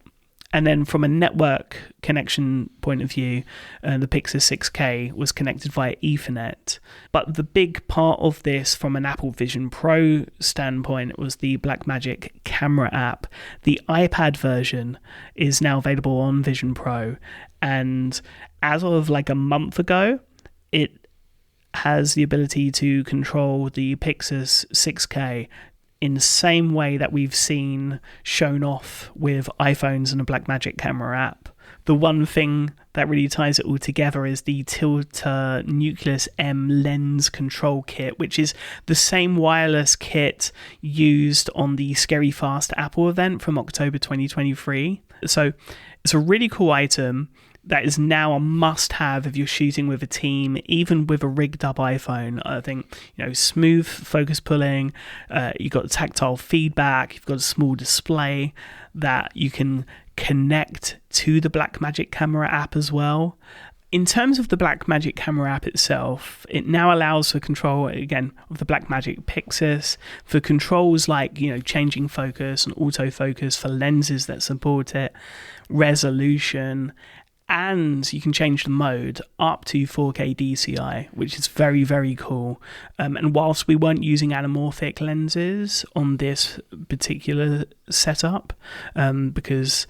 And then from a network connection point of view, the Pixis 6K was connected via Ethernet. But the big part of this from an Apple Vision Pro standpoint was the Blackmagic camera app. The iPad version is now available on Vision Pro. And as of like a month ago, it has the ability to control the Pixis 6K in the same way that we've seen shown off with iPhones and a Blackmagic camera app. The one thing that really ties it all together is the Tilta Nucleus M lens control kit, which is the same wireless kit used on the Scary Fast Apple event from October 2023. So it's a really cool item that is now a must-have if you're shooting with a team, even with a rigged-up iPhone. I think, smooth focus pulling, you've got tactile feedback, you've got a small display that you can connect to the Blackmagic camera app as well. In terms of the Blackmagic camera app itself, it now allows for control, again, of the Blackmagic Pixis, for controls like, changing focus and autofocus for lenses that support it, resolution, And you can change the mode up to 4K DCI, which is very, very cool. And whilst we weren't using anamorphic lenses on this particular setup, because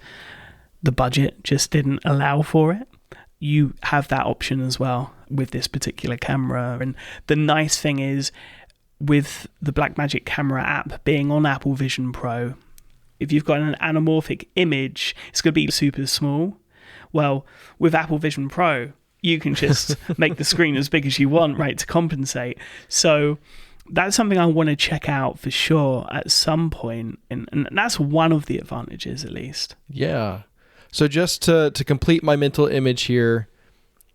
the budget just didn't allow for it, you have that option as well with this particular camera. And the nice thing is, with the Blackmagic camera app being on Apple Vision Pro, if you've got an anamorphic image, it's going to be super small. Well, with Apple Vision Pro, you can just make the screen as big as you want, right, to compensate. So that's something I want to check out for sure at some point, and that's one of the advantages, at least. Yeah. So just to complete my mental image here,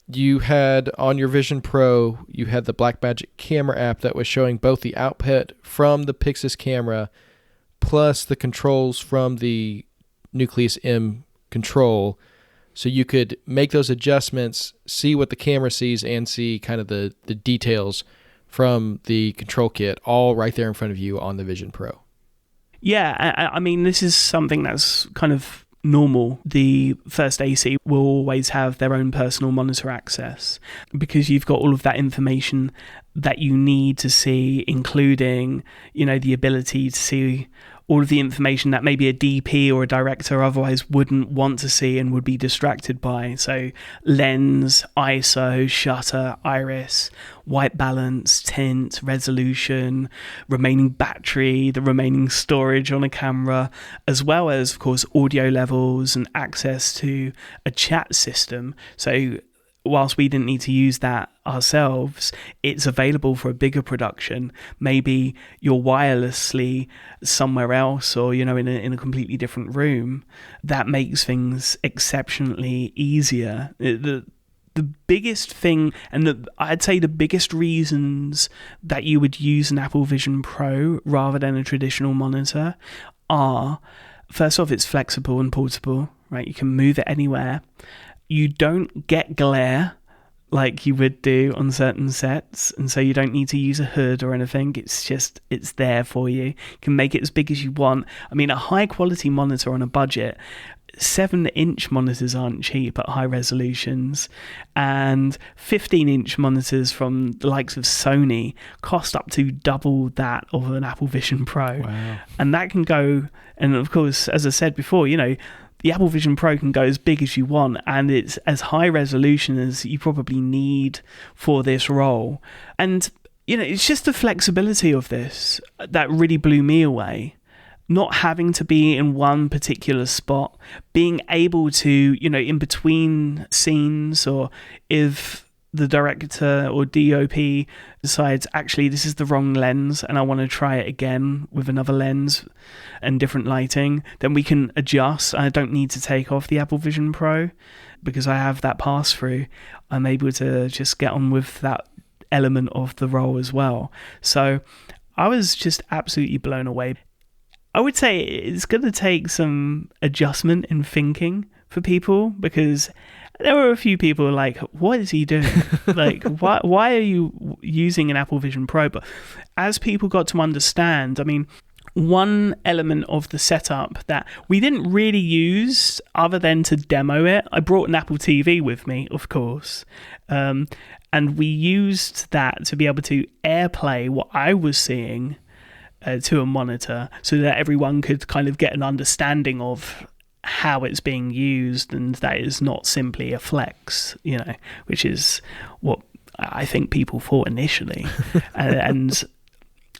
you had on your Vision Pro, you had the Blackmagic camera app that was showing both the output from the Pixis camera plus the controls from the Nucleus M control. So you could make those adjustments, see what the camera sees, and see kind of the details from the control kit all right there in front of you on the Vision Pro. Yeah, I mean, this is something that's kind of normal. The First AC will always have their own personal monitor access because you've got all of that information that you need to see, including, the ability to see all of the information that maybe a DP or a director otherwise wouldn't want to see and would be distracted by. So lens, ISO, shutter, iris, white balance, tint, resolution, remaining battery, the remaining storage on a camera, as well as, of course, audio levels and access to a chat system. So whilst we didn't need to use that ourselves, it's available for a bigger production. Maybe you're wirelessly somewhere else, or in a completely different room. That makes things exceptionally easier. The biggest thing, and I'd say the biggest reasons that you would use an Apple Vision Pro rather than a traditional monitor are, first off, it's flexible and portable, right? You can move it anywhere. You don't get glare like you would do on certain sets, and so you don't need to use a hood or anything. It's there for you. You can make it as big as you want. I mean, a high quality monitor on a budget, 7-inch monitors aren't cheap at high resolutions, and 15-inch monitors from the likes of Sony cost up to double that of an Apple Vision Pro. Wow. And that can go, and of course, as I said before, the Apple Vision Pro can go as big as you want, and it's as high resolution as you probably need for this role. And, it's just the flexibility of this that really blew me away. Not having to be in one particular spot, being able to, in between scenes, or if the director or DOP decides, actually, this is the wrong lens and I want to try it again with another lens and different lighting, then we can adjust. I don't need to take off the Apple Vision Pro because I have that pass-through. I'm able to just get on with that element of the role as well. So I was just absolutely blown away. I would say it's going to take some adjustment in thinking for people, because there were a few people like, what is he doing? Like, why are you using an Apple Vision Pro? But as people got to understand, I mean, one element of the setup that we didn't really use other than to demo it, I brought an Apple TV with me, of course, and we used that to be able to AirPlay what I was seeing to a monitor, so that everyone could kind of get an understanding of how it's being used, and that is not simply a flex, which is what I think people thought initially. And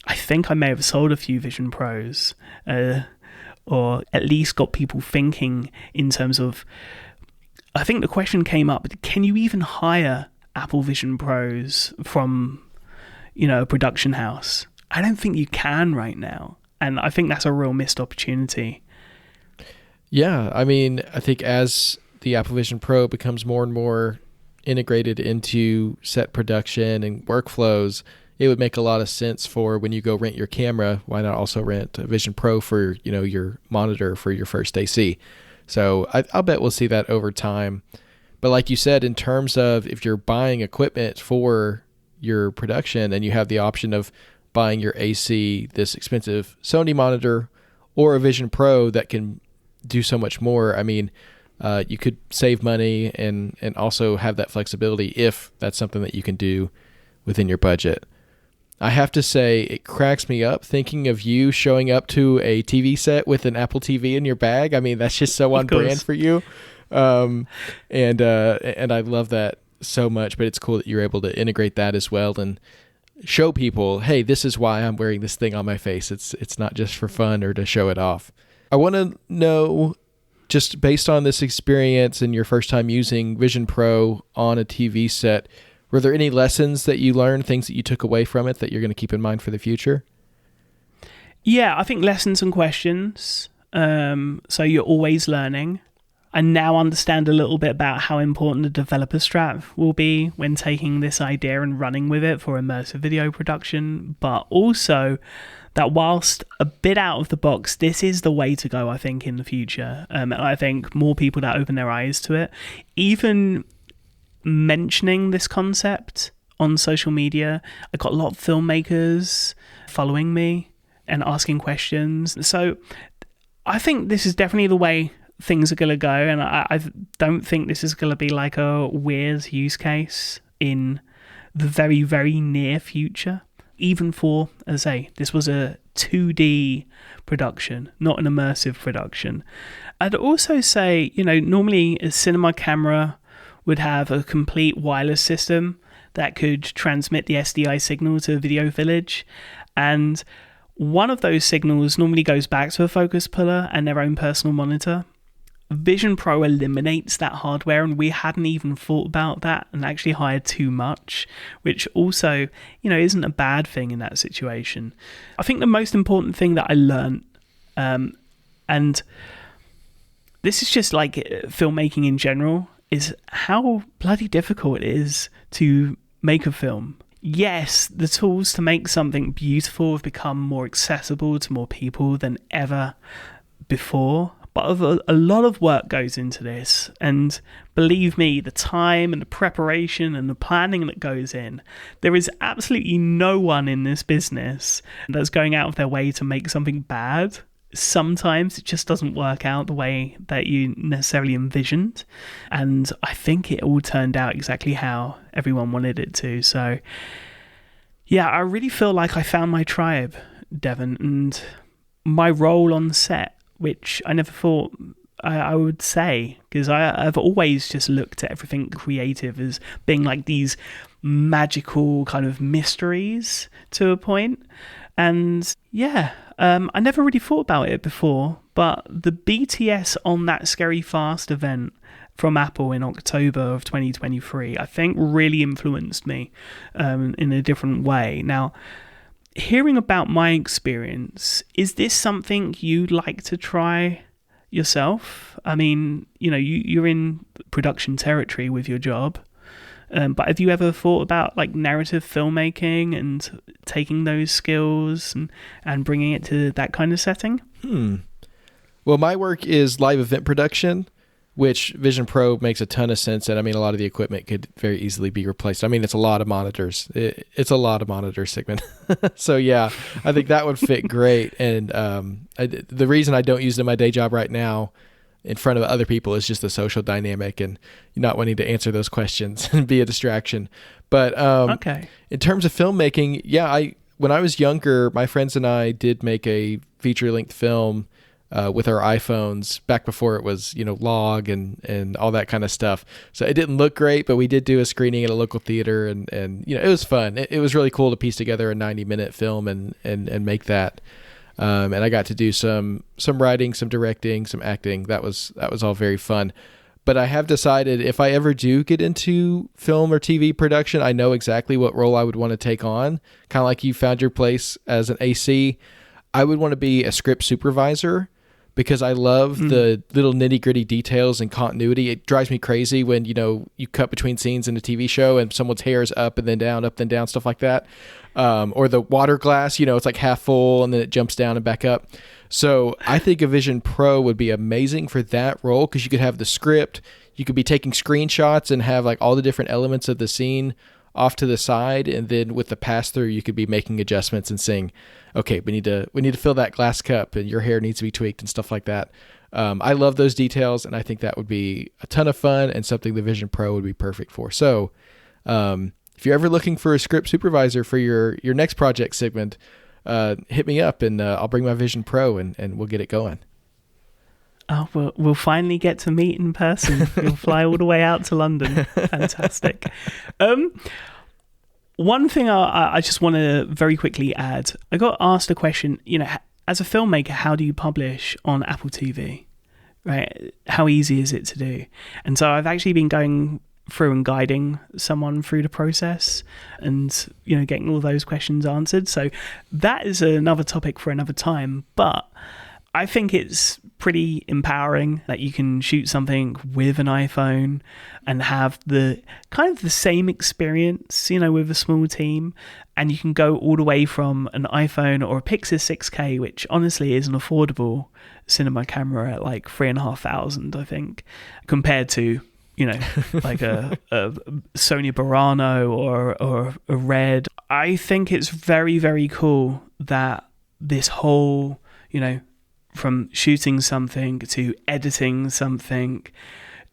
I think I may have sold a few Vision Pros, or at least got people thinking in terms of, I think the question came up, can you even hire Apple Vision Pros from, a production house? I don't think you can right now. And I think that's a real missed opportunity. Yeah, I mean, I think as the Apple Vision Pro becomes more and more integrated into set production and workflows, it would make a lot of sense for when you go rent your camera, why not also rent a Vision Pro for, your monitor for your first AC? So I'll bet we'll see that over time. But like you said, in terms of if you're buying equipment for your production and you have the option of buying your AC, this expensive Sony monitor, or a Vision Pro that can do so much more. I mean, you could save money and also have that flexibility if that's something that you can do within your budget. I have to say, it cracks me up thinking of you showing up to a TV set with an Apple TV in your bag. I mean, that's just so on brand for you. And I love that so much, but it's cool that you're able to integrate that as well and show people, hey, this is why I'm wearing this thing on my face. It's not just for fun or to show it off. I want to know, just based on this experience and your first time using Vision Pro on a TV set, were there any lessons that you learned, things that you took away from it that you're going to keep in mind for the future? Yeah, I think lessons and questions. So you're always learning. I now understand a little bit about how important the developer strap will be when taking this idea and running with it for immersive video production, but also that whilst a bit out of the box, this is the way to go, I think, in the future. And I think more people that open their eyes to it, even mentioning this concept on social media, I got a lot of filmmakers following me and asking questions. So I think this is definitely the way things are going to go, and I don't think this is going to be like a weird use case in the very, very near future. Even for, as I say, this was a 2D production, not an immersive production. I'd also say, normally a cinema camera would have a complete wireless system that could transmit the SDI signal to Video Village, and one of those signals normally goes back to a focus puller and their own personal monitor. Vision Pro eliminates that hardware, and we hadn't even thought about that and actually hired too much, which also, isn't a bad thing in that situation. I think the most important thing that I learned, and this is just like filmmaking in general, is how bloody difficult it is to make a film. Yes, the tools to make something beautiful have become more accessible to more people than ever before, but a lot of work goes into this, and believe me, the time and the preparation and the planning that goes in, there is absolutely no one in this business that's going out of their way to make something bad. Sometimes it just doesn't work out the way that you necessarily envisioned, and I think it all turned out exactly how everyone wanted it to. So yeah, I really feel like I found my tribe, Devon, and my role on the set, which I never thought I would say, because I've always just looked at everything creative as being like these magical kind of mysteries to a point. And yeah, I never really thought about it before, but the BTS on That Scary Fast event from Apple in October of 2023, I think really influenced me in a different way. Now, hearing about my experience, is this something you'd like to try yourself? I mean, you're in production territory with your job, but have you ever thought about like narrative filmmaking and taking those skills and bringing it to that kind of setting? Well, my work is live event production, which Vision Pro makes a ton of sense. And I mean, a lot of the equipment could very easily be replaced. I mean, it's a lot of monitors. It's a lot of monitor segment. So yeah, I think that would fit great. And the reason I don't use it in my day job right now in front of other people is just the social dynamic and not wanting to answer those questions and be a distraction. But okay. In terms of filmmaking, yeah, when I was younger, my friends and I did make a feature-length film with our iPhones back before it was, log and all that kind of stuff. So it didn't look great, but we did do a screening at a local theater and it was fun. It was really cool to piece together a 90-minute film and make that. And I got to do some writing, some directing, some acting. That was all very fun. But I have decided if I ever do get into film or TV production, I know exactly what role I would want to take on. Kind of like you found your place as an AC. I would want to be a script supervisor, because I love the little nitty-gritty details and continuity. It drives me crazy when, you cut between scenes in a TV show and someone's hair is up and then down, stuff like that. Or the water glass, it's like half full and then it jumps down and back up. So I think a Vision Pro would be amazing for that role, because you could have the script, you could be taking screenshots and have like all the different elements of the scene off to the side, and then with the pass-through, you could be making adjustments and saying, okay, we need to fill that glass cup and your hair needs to be tweaked and stuff like that. I love those details, and I think that would be a ton of fun and something the Vision Pro would be perfect for. So if you're ever looking for a script supervisor for your next project segment, hit me up, and I'll bring my Vision Pro, and we'll get it going. Oh, we'll finally get to meet in person. You'll fly all the way out to London. Fantastic. One thing I just want to very quickly add. I got asked a question, as a filmmaker, how do you publish on Apple TV? Right? How easy is it to do? And so I've actually been going through and guiding someone through the process and, getting all those questions answered. So that is another topic for another time. But I think it's pretty empowering that you can shoot something with an iPhone and have the kind of the same experience, with a small team. And you can go all the way from an iPhone or a Pixel 6K, which honestly is an affordable cinema camera at like $3,500, I think, compared to, like a Sony Burano or a Red. I think it's very, very cool that this whole, from shooting something to editing something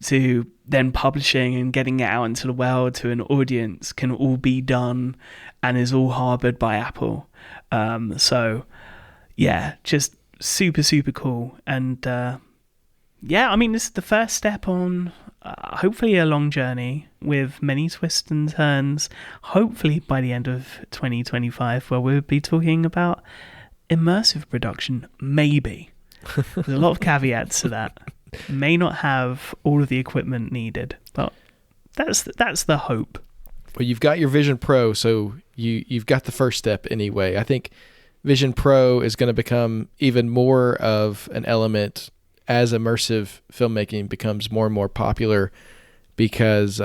to then publishing and getting it out into the world to an audience can all be done and is all harbored by Apple. So yeah, just super, super cool. And this is the first step on hopefully a long journey with many twists and turns, hopefully by the end of 2025, where we'll be talking about immersive production, maybe. There's a lot of caveats to that. May not have all of the equipment needed, but that's the hope. Well, you've got your Vision Pro, so you've got the first step anyway. I think Vision Pro is going to become even more of an element as immersive filmmaking becomes more and more popular, because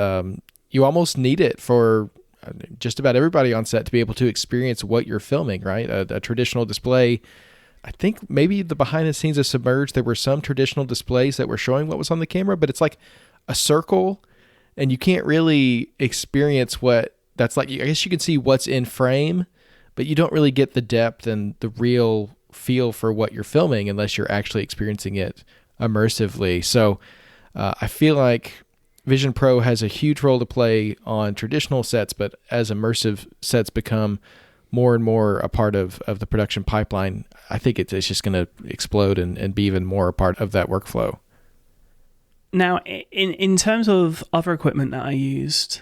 you almost need it for just about everybody on set to be able to experience what you're filming, right? A traditional display, I think maybe the behind the scenes of Submerged, there were some traditional displays that were showing what was on the camera, but it's like a circle and you can't really experience what that's like. I guess you can see what's in frame, but you don't really get the depth and the real feel for what you're filming unless you're actually experiencing it immersively. So I feel like Vision Pro has a huge role to play on traditional sets, but as immersive sets become more and more a part of the production pipeline, I think it's just going to explode and be even more a part of that workflow. Now, in terms of other equipment that I used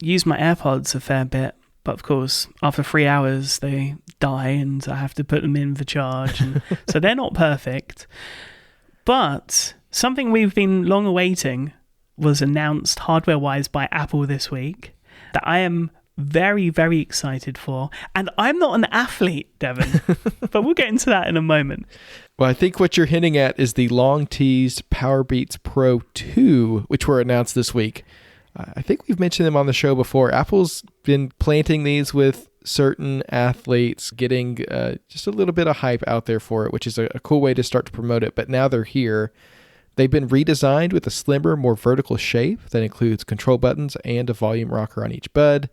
my AirPods a fair bit, but of course, after 3 hours, they die and I have to put them in for charge. And so they're not perfect. But something we've been long awaiting was announced hardware-wise by Apple this week that I am very, very excited for. And I'm not an athlete, Devin, but we'll get into that in a moment. Well, I think what you're hinting at is the long-teased Powerbeats Pro 2, which were announced this week. I think we've mentioned them on the show before. Apple's been planting these with certain athletes, getting just a little bit of hype out there for it, which is a cool way to start to promote it. But now they're here. They've been redesigned with a slimmer, more vertical shape that includes control buttons and a volume rocker on each bud.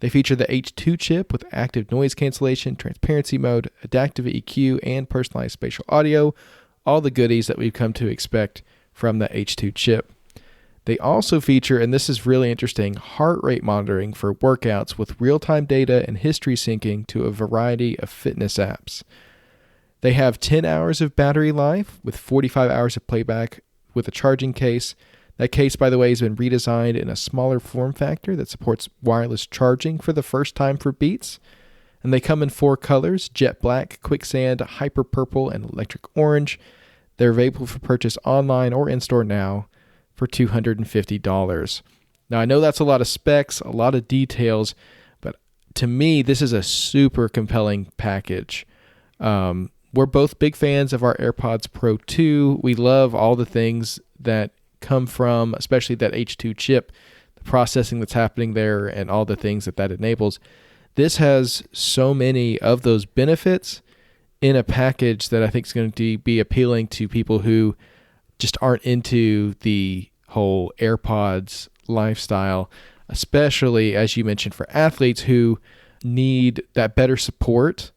They feature the H2 chip with active noise cancellation, transparency mode, adaptive EQ, and personalized spatial audio. All the goodies that we've come to expect from the H2 chip. They also feature, and this is really interesting, heart rate monitoring for workouts with real-time data and history syncing to a variety of fitness apps. They have 10 hours of battery life with 45 hours of playback with a charging case. That case, by the way, has been redesigned in a smaller form factor that supports wireless charging for the first time for Beats. And they come in 4 colors: jet black, quicksand, hyper purple, and electric orange. They're available for purchase online or in-store now for $250. Now, I know that's a lot of specs, a lot of details, but to me, this is a super compelling package. We're both big fans of our AirPods Pro 2. We love all the things that come from, especially that H2 chip, the processing that's happening there, and all the things that enables. This has so many of those benefits in a package that I think is going to be appealing to people who just aren't into the whole AirPods lifestyle, especially, as you mentioned, for athletes who need that better support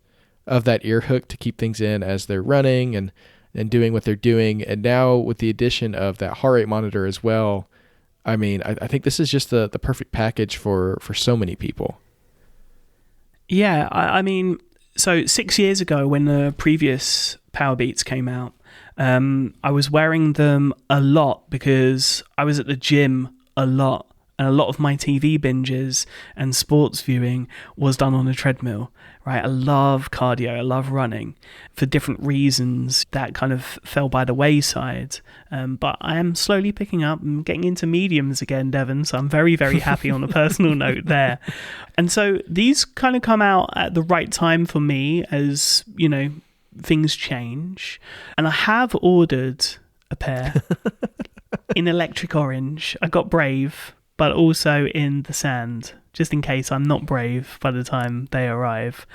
of that ear hook to keep things in as they're running and and doing what they're doing. And now with the addition of that heart rate monitor as well, I mean, I think this is just the perfect package for so many people. Yeah, I mean, so 6 years ago when the previous Powerbeats came out, I was wearing them a lot because I was at the gym a lot. And a lot of my TV binges and sports viewing was done on a treadmill, right? I love cardio, I love running. For different reasons, that kind of fell by the wayside. But I am slowly picking up and getting into mediums again, Devon. So I'm very, very happy on a personal note there. And so these kind of come out at the right time for me as, you know, things change. And I have ordered a pair in electric orange. I got brave, but also in the sand, just in case I'm not brave by the time they arrive.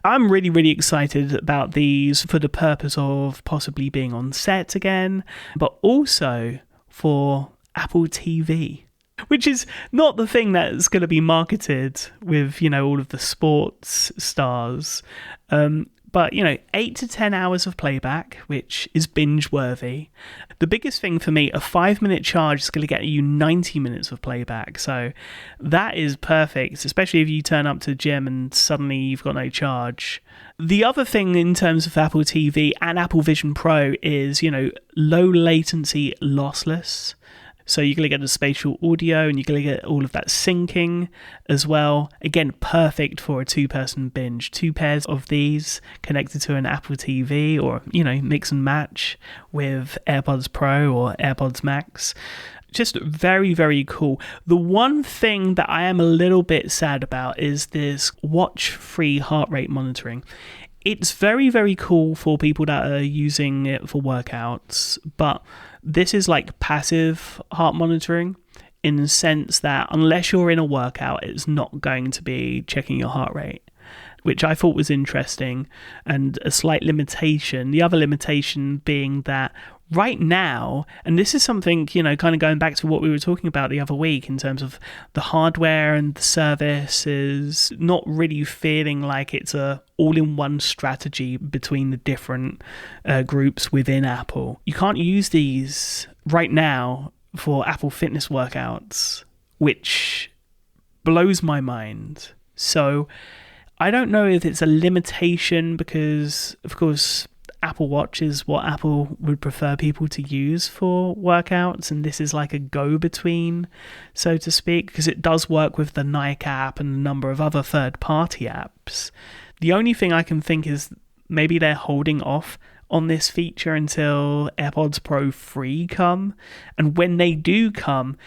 I'm really, really excited about these for the purpose of possibly being on set again, but also for Apple TV, which is not the thing that's going to be marketed with, you know, all of the sports stars. But, you know, 8 to 10 hours of playback, which is binge-worthy. The biggest thing for me, a 5-minute charge is going to get you 90 minutes of playback. So that is perfect, especially if you turn up to the gym and suddenly you've got no charge. The other thing in terms of Apple TV and Apple Vision Pro is, you know, low latency lossless. So you're going to get the spatial audio and you're going to get all of that syncing as well. Again, perfect for a 2-person binge. 2 pairs of these connected to an Apple TV or, you know, mix and match with AirPods Pro or AirPods Max. Just very, very cool. The one thing that I am a little bit sad about is this watch-free heart rate monitoring. It's very, very cool for people that are using it for workouts, but this is like passive heart monitoring in the sense that unless you're in a workout, it's not going to be checking your heart rate, which I thought was interesting and a slight limitation. The other limitation being that right now, and this is something, you know, kind of going back to what we were talking about the other week in terms of the hardware and the service is not really feeling like it's a all-in-one strategy between the different groups within Apple. You can't use these right now for Apple Fitness workouts, which blows my mind. So I don't know if it's a limitation because, of course, Apple Watch is what Apple would prefer people to use for workouts, and this is like a go-between, so to speak, because it does work with the Nike app and a number of other third-party apps. The only thing I can think is maybe they're holding off on this feature until AirPods Pro 3 come, and when they do come,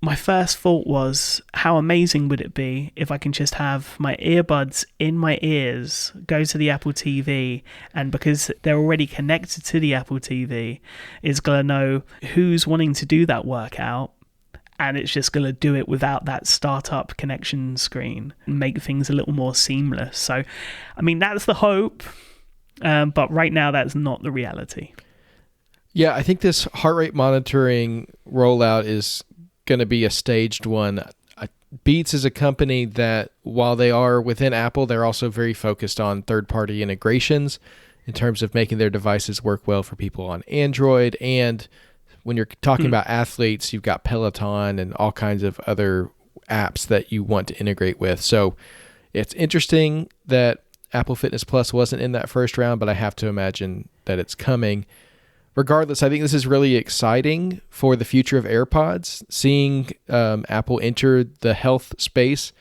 my first thought was, how amazing would it be if I can just have my earbuds in my ears, go to the Apple TV, and because they're already connected to the Apple TV, it's going to know who's wanting to do that workout, and it's just going to do it without that startup connection screen and make things a little more seamless. So, I mean, that's the hope, but right now that's not the reality. Yeah, I think this heart rate monitoring rollout is going to be a staged one. Beats is a company that, while they are within Apple, they're also very focused on third-party integrations in terms of making their devices work well for people on Android. And when you're talking about athletes, you've got Peloton and all kinds of other apps that you want to integrate with. So it's interesting that Apple Fitness Plus wasn't in that first round, but I have to imagine that it's coming. Regardless, I think this is really exciting for the future of AirPods. Seeing Apple enter the health space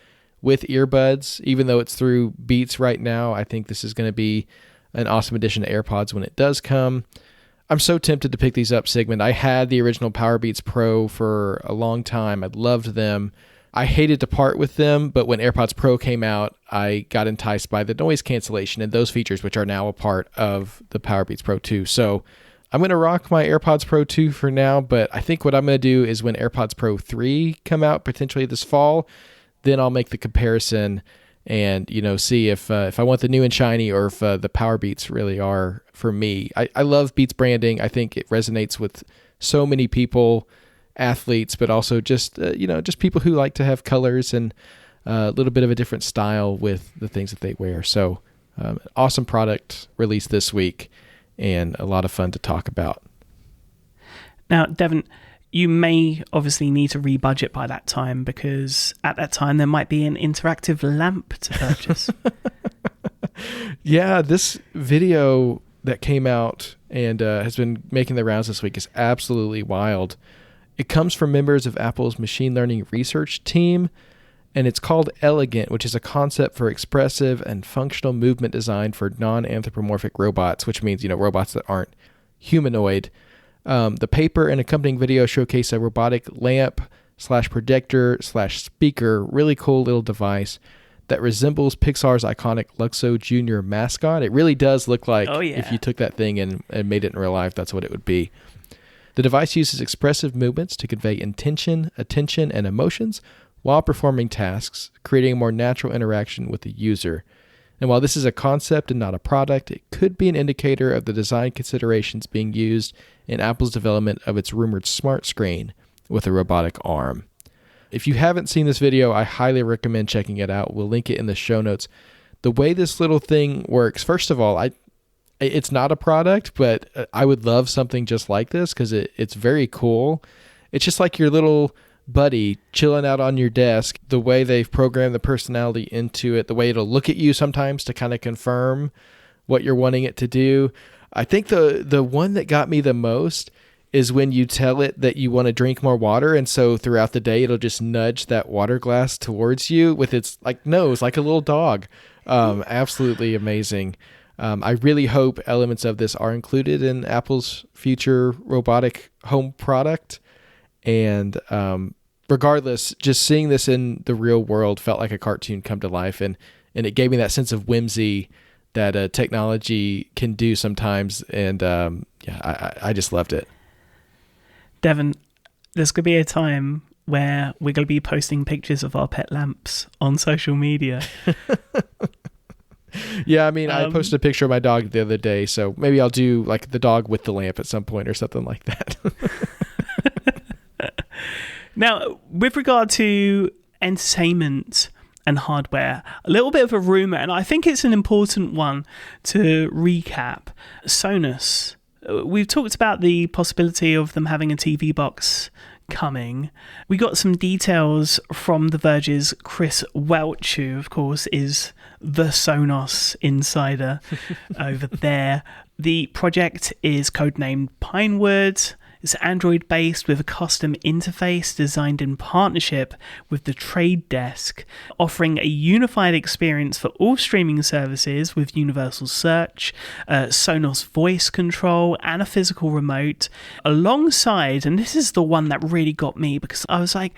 with earbuds, even though it's through Beats right now, I think this is going to be an awesome addition to AirPods when it does come. I'm so tempted to pick these up, Sigmund. I had the original Powerbeats Pro for a long time. I loved them. I hated to part with them, but when AirPods Pro came out, I got enticed by the noise cancellation and those features, which are now a part of the Powerbeats Pro 2. So I'm going to rock my AirPods Pro 2 for now, but I think what I'm going to do is when AirPods Pro 3 come out potentially this fall, then I'll make the comparison and, you know, see if I want the new and shiny or if the Powerbeats really are for me. I love Beats branding. I think it resonates with so many people, athletes, but also just, just people who like to have colors and a little bit of a different style with the things that they wear. So awesome product released this week. and a lot of fun to talk about. Now, Devon, you may obviously need to rebudget by that time, because at that time there might be an interactive lamp to purchase. Yeah, this video that came out and has been making the rounds this week is absolutely wild. It comes from members of Apple's machine learning research team, and it's called Elegant, which is a concept for expressive and functional movement design for non-anthropomorphic robots, which means, robots that aren't humanoid. The paper and accompanying video showcase a robotic lamp/projector/speaker, really cool little device that resembles Pixar's iconic Luxo Jr. mascot. It really does look like if you took that thing and made it in real life, that's what it would be. The device uses expressive movements to convey intention, attention, and emotions while performing tasks, creating a more natural interaction with the user. And while this is a concept and not a product, it could be an indicator of the design considerations being used in Apple's development of its rumored smart screen with a robotic arm. If you haven't seen this video, I highly recommend checking it out. We'll link it in the show notes. The way this little thing works, first of all, it's not a product, but I would love something just like this because it's very cool. It's just like your little buddy chilling out on your desk. The way they've programmed the personality into it, the way it'll look at you sometimes to kind of confirm what you're wanting it to do. I think the one that got me the most is when you tell it that you want to drink more water, and so throughout the day it'll just nudge that water glass towards you with its nose, like a little dog. Absolutely amazing. I really hope elements of this are included in Apple's future robotic home product. And regardless, just seeing this in the real world felt like a cartoon come to life, and it gave me that sense of whimsy that technology can do sometimes. And I just loved it. Devon, there's going to be a time where we're going to be posting pictures of our pet lamps on social media. Yeah, I mean, I posted a picture of my dog the other day, so maybe I'll do the dog with the lamp at some point or something like that. Now, with regard to entertainment and hardware, a little bit of a rumor, and I think it's an important one to recap. Sonos. We've talked about the possibility of them having a TV box coming. We got some details from The Verge's Chris Welch, who, of course, is the Sonos insider over there. The project is codenamed Pinewood. It's Android-based with a custom interface designed in partnership with the Trade Desk, offering a unified experience for all streaming services with universal search, Sonos voice control, and a physical remote, alongside, and this is the one that really got me because I was like,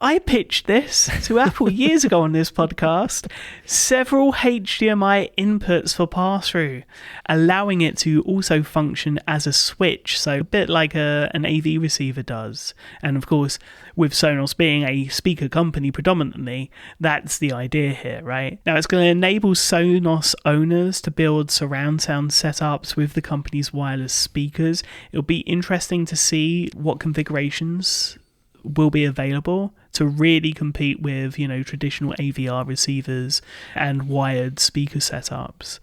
I pitched this to Apple years ago on this podcast, several HDMI inputs for pass-through, allowing it to also function as a switch, so a bit like an AV receiver does. And of course, with Sonos being a speaker company predominantly, that's the idea here, right? Now, it's going to enable Sonos owners to build surround sound setups with the company's wireless speakers. It'll be interesting to see what configurations will be available to really compete with, traditional AVR receivers and wired speaker setups.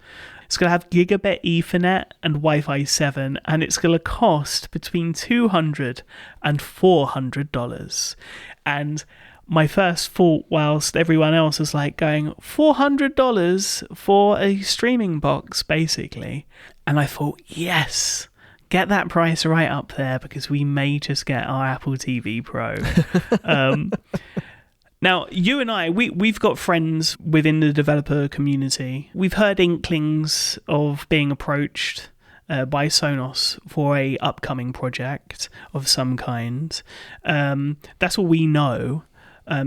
It's going to have gigabit Ethernet and Wi-Fi 7, and it's going to cost between $200 and $400. And my first thought, whilst everyone else was going, $400 for a streaming box, basically. And I thought, yes, get that price right up there because we may just get our Apple TV Pro. Now, you and I, we've got friends within the developer community. We've heard inklings of being approached by Sonos for a upcoming project of some kind. That's all we know.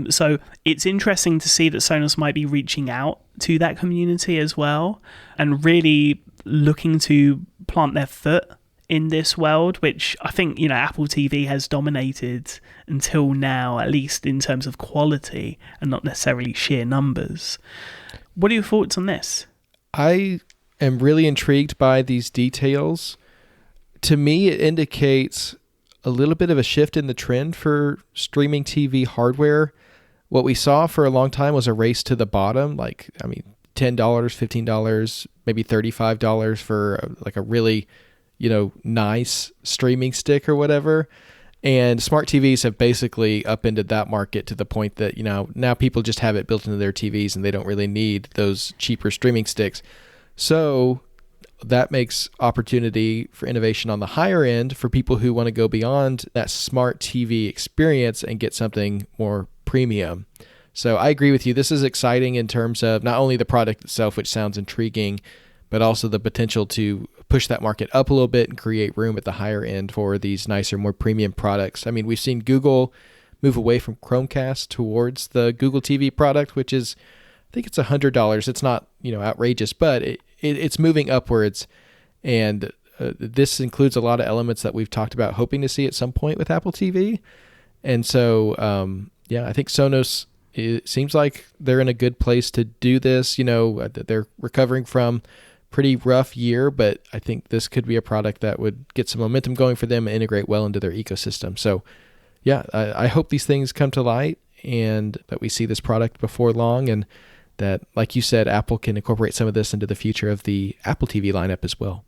So it's interesting to see that Sonos might be reaching out to that community as well and really looking to plant their foot in this world, which I think, Apple TV has dominated until now, at least in terms of quality and not necessarily sheer numbers. What are your thoughts on this? I am really intrigued by these details. To me, it indicates a little bit of a shift in the trend for streaming TV hardware. What we saw for a long time was a race to the bottom. $10, $15, maybe $35 for like a really, nice streaming stick or whatever. And smart TVs have basically upended that market to the point that, now people just have it built into their TVs and they don't really need those cheaper streaming sticks. So that makes opportunity for innovation on the higher end for people who want to go beyond that smart TV experience and get something more premium. So I agree with you. This is exciting in terms of not only the product itself, which sounds intriguing, but also the potential to push that market up a little bit and create room at the higher end for these nicer, more premium products. I mean, we've seen Google move away from Chromecast towards the Google TV product, which is, I think it's $100. It's not, outrageous, but it's moving upwards. And this includes a lot of elements that we've talked about hoping to see at some point with Apple TV. And so, I think Sonos, it seems like they're in a good place to do this. They're recovering from pretty rough year, but I think this could be a product that would get some momentum going for them and integrate well into their ecosystem. So I hope these things come to light and that we see this product before long, and that, like you said, Apple can incorporate some of this into the future of the Apple TV lineup as well.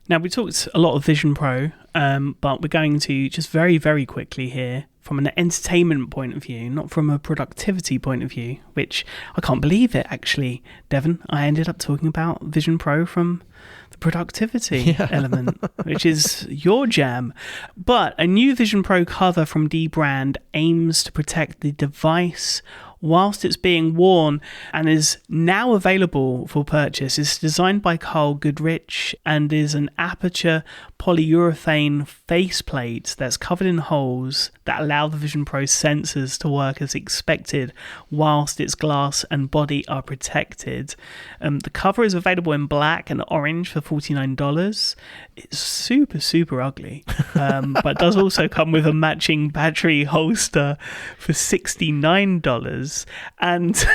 Now, we talked a lot of Vision Pro, but we're going to just very, very quickly here from an entertainment point of view, not from a productivity point of view, which I can't believe it, actually, Devon. I ended up talking about Vision Pro from the productivity element, which is your jam. But a new Vision Pro cover from dbrand aims to protect the device whilst it's being worn and is now available for purchase. It's designed by Carl Goodrich and is an aperture polyurethane faceplate that's covered in holes that allow the Vision Pro sensors to work as expected whilst its glass and body are protected. The cover is available in black and orange for $49. It's super, super ugly, but does also come with a matching battery holster for $69. And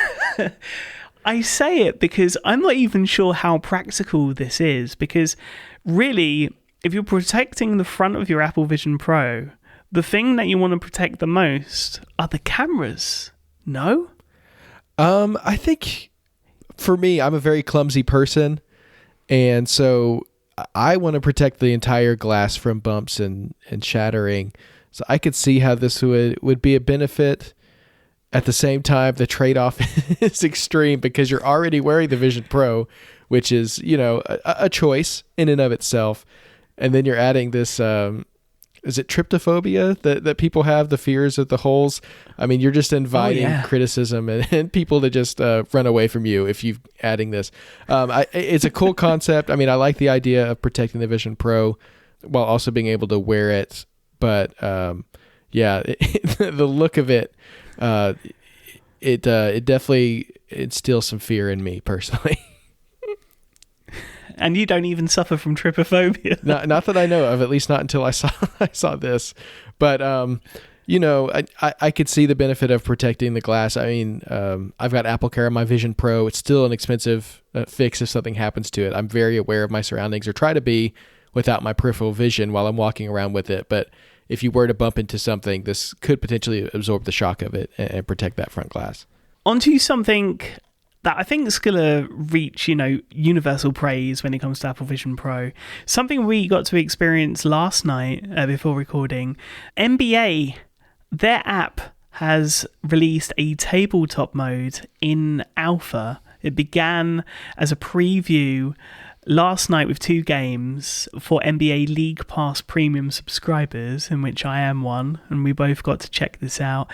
I say it because I'm not even sure how practical this is, because really, if you're protecting the front of your Apple Vision Pro, the thing that you want to protect the most are the cameras. No? I think for me, I'm a very clumsy person, and so I want to protect the entire glass from bumps and shattering. So I could see how this would be a benefit. At the same time, the trade-off is extreme because you're already wearing the Vision Pro, which is, a choice in and of itself. And then you're adding this, is it tryptophobia that people have, the fears of the holes? I mean, you're just inviting criticism and people to just run away from you if you're adding this. It's a cool concept. I mean, I like the idea of protecting the Vision Pro while also being able to wear it. But the look of it, it definitely instills some fear in me personally. And you don't even suffer from trypophobia. Not that I know of, at least not until I saw this. But I could see the benefit of protecting the glass. I mean, I've got AppleCare on my Vision Pro. It's still an expensive fix if something happens to it. I'm very aware of my surroundings, or try to be, without my peripheral vision while I'm walking around with it. But if you were to bump into something, this could potentially absorb the shock of it and protect that front glass. Onto something that I think is going to reach, universal praise when it comes to Apple Vision Pro. Something we got to experience last night before recording. NBA, their app has released a tabletop mode in alpha. It began as a preview last night with 2 games for NBA League Pass Premium subscribers, in which I am one, and we both got to check this out.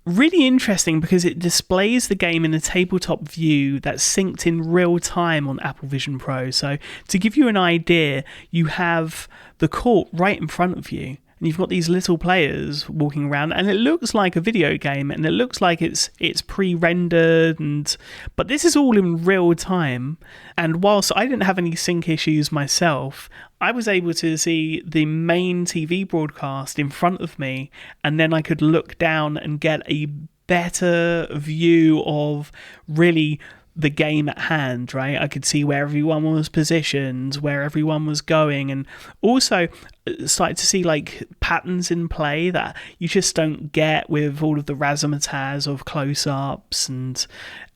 Really interesting because it displays the game in a tabletop view that's synced in real time on Apple Vision Pro. So to give you an idea, you have the court right in front of you, and you've got these little players walking around, and it looks like a video game, and it looks like it's pre-rendered, but this is all in real time. And whilst I didn't have any sync issues myself, I was able to see the main TV broadcast in front of me, and then I could look down and get a better view of really the game at hand, right? I could see where everyone was positioned, where everyone was going, and also started to see like patterns in play that you just don't get with all of the razzmatazz of close-ups and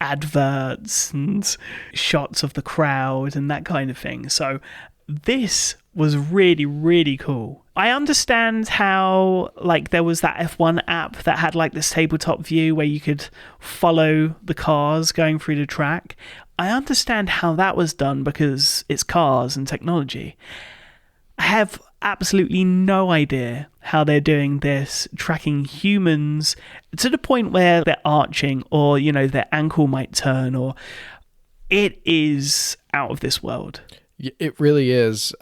adverts and shots of the crowd and that kind of thing. So this was really, really cool. I understand how like there was that F1 app that had like this tabletop view where you could follow the cars going through the track. I understand how that was done because it's cars and technology. I have absolutely no idea how they're doing this, tracking humans to the point where they're arching or, you know, their ankle might turn, or it is out of this world. It really is.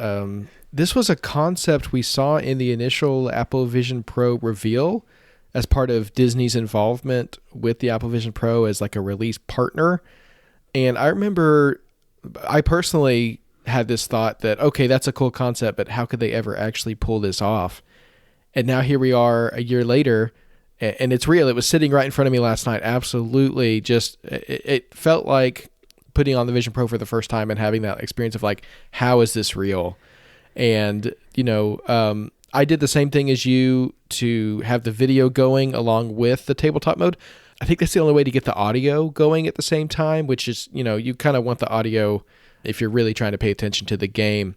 This was a concept we saw in the initial Apple Vision Pro reveal as part of Disney's involvement with the Apple Vision Pro as like a release partner. And I remember I personally had this thought that, okay, that's a cool concept, but how could they ever actually pull this off? And now here we are a year later, and it's real. It was sitting right in front of me last night. Absolutely. Just, it felt like putting on the Vision Pro for the first time and having that experience of like, how is this real? And, you know, I did the same thing as you to have the video going along with the tabletop mode. I think that's the only way to get the audio going at the same time, which is, you know, you kind of want the audio if you're really trying to pay attention to the game.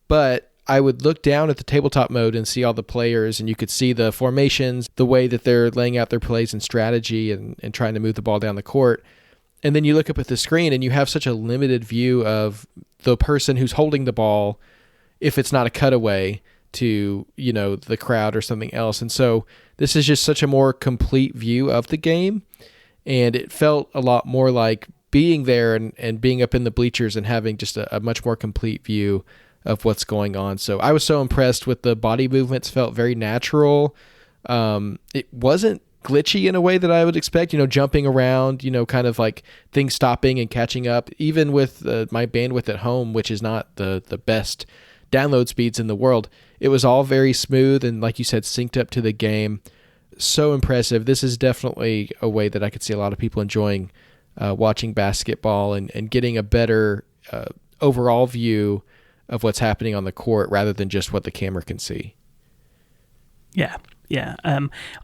But I would look down at the tabletop mode and see all the players, and you could see the formations, the way that they're laying out their plays and strategy and trying to move the ball down the court. And then you look up at the screen and you have such a limited view of the person who's holding the ball if it's not a cutaway to, you know, the crowd or something else. And so this is just such a more complete view of the game. And it felt a lot more like being there and being up in the bleachers and having just a much more complete view of what's going on. So I was so impressed with the body movements, felt very natural. It wasn't glitchy in a way that I would expect, you know, jumping around, you know, kind of like things stopping and catching up, even with my bandwidth at home, which is not the best download speeds in the world. It was all very smooth and, like you said, synced up to the game. So impressive. This is definitely a way that I could see a lot of people enjoying watching basketball and getting a better overall view of what's happening on the court rather than just what the camera can see. Yeah.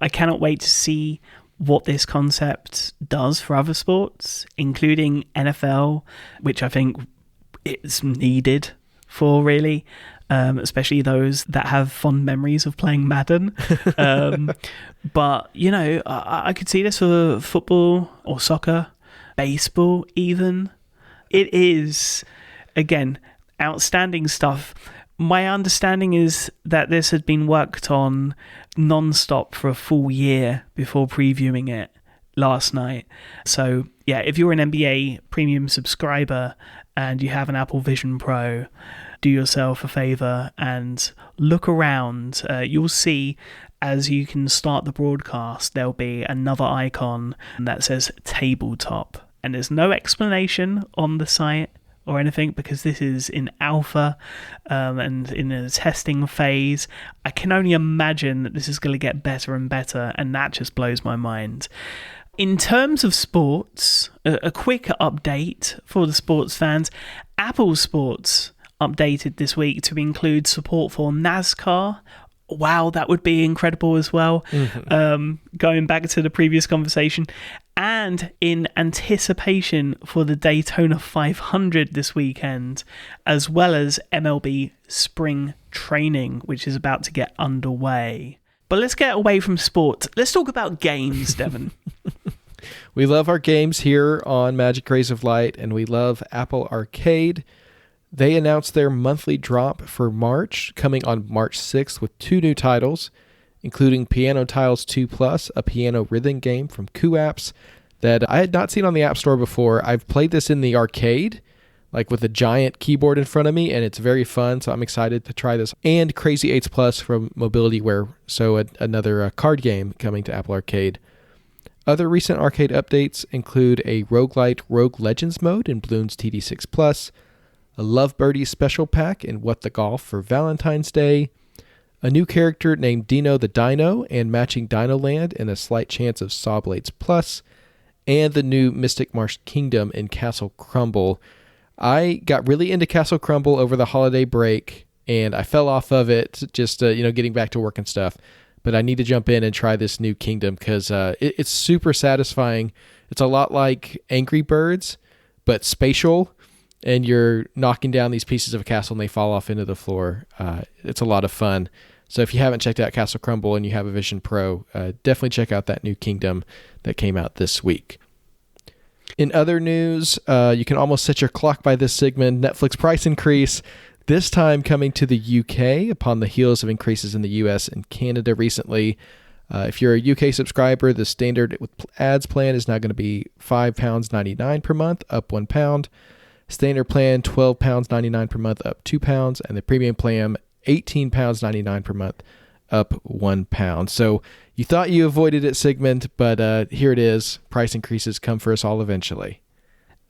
I cannot wait to see what this concept does for other sports, including NFL, which I think it's needed for, really, especially those that have fond memories of playing Madden. But, you know, I could see this for football or soccer, baseball even. It is, again, outstanding stuff. My understanding is that this had been worked on non-stop for a full year before previewing it last night. So, yeah, if you're an NBA premium subscriber and you have an Apple Vision Pro, do yourself a favor and look around. You'll see as you can start the broadcast, there'll be another icon that says tabletop. And there's no explanation on the site or anything because this is in alpha and in a testing phase. I can only imagine that this is going to get better and better, and that just blows my mind. In terms of sports, a quick update for the sports fans. Apple Sports updated this week to include support for NASCAR. Wow, that would be incredible as well. Going back to the previous conversation. And in anticipation for the Daytona 500 this weekend, as well as MLB spring training, which is about to get underway. But let's get away from sports. Let's talk about games, Devon. We love our games here on Magic Rays of Light, and we love Apple Arcade. They announced their monthly drop for March, coming on March 6th with 2 new titles, including Piano Tiles 2 Plus, a piano rhythm game from Apps that I had not seen on the App Store before. I've played this in the arcade, like with a giant keyboard in front of me, and it's very fun, so I'm excited to try this. And Crazy 8s Plus from Mobilityware, so another card game coming to Apple Arcade. Other recent arcade updates include a roguelite Rogue Legends mode in Bloons TD6 Plus, a Love Birdie special pack in What the Golf for Valentine's Day, a new character named Dino the Dino and matching Dino Land and a slight chance of Saw Blades Plus, and the new Mystic Marsh Kingdom in Castle Crumble. I got really into Castle Crumble over the holiday break, and I fell off of it just getting back to work and stuff. But I need to jump in and try this new Kingdom because it's super satisfying. It's a lot like Angry Birds, but spatial, and you're knocking down these pieces of a castle and they fall off into the floor. It's a lot of fun. So if you haven't checked out Castle Crumble and you have a Vision Pro, definitely check out that new Kingdom that came out this week. In other news, you can almost set your clock by this segment. Netflix price increase, this time coming to the UK upon the heels of increases in the US and Canada recently. If you're a UK subscriber, the standard with ads plan is now going to be £5.99 per month, up £1. Standard plan, £12.99 per month, up £2. And the premium plan, £18.99 per month, up £1. So you thought you avoided it, Sigmund, but here it is. Price increases come for us all eventually.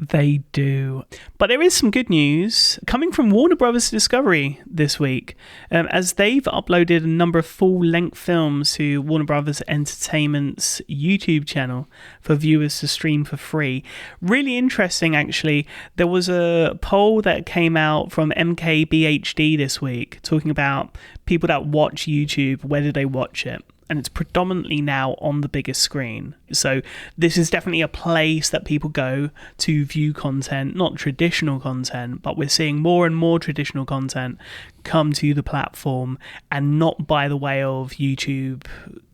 They do. But there is some good news coming from Warner Brothers Discovery this week, as they've uploaded a number of full-length films to Warner Brothers Entertainment's YouTube channel for viewers to stream for free. Really interesting, actually. There was a poll that came out from MKBHD this week talking about people that watch YouTube, where do they watch it? And it's predominantly now on the biggest screen. So this is definitely a place that people go to view content, not traditional content, but we're seeing more and more traditional content come to the platform, and not by the way of YouTube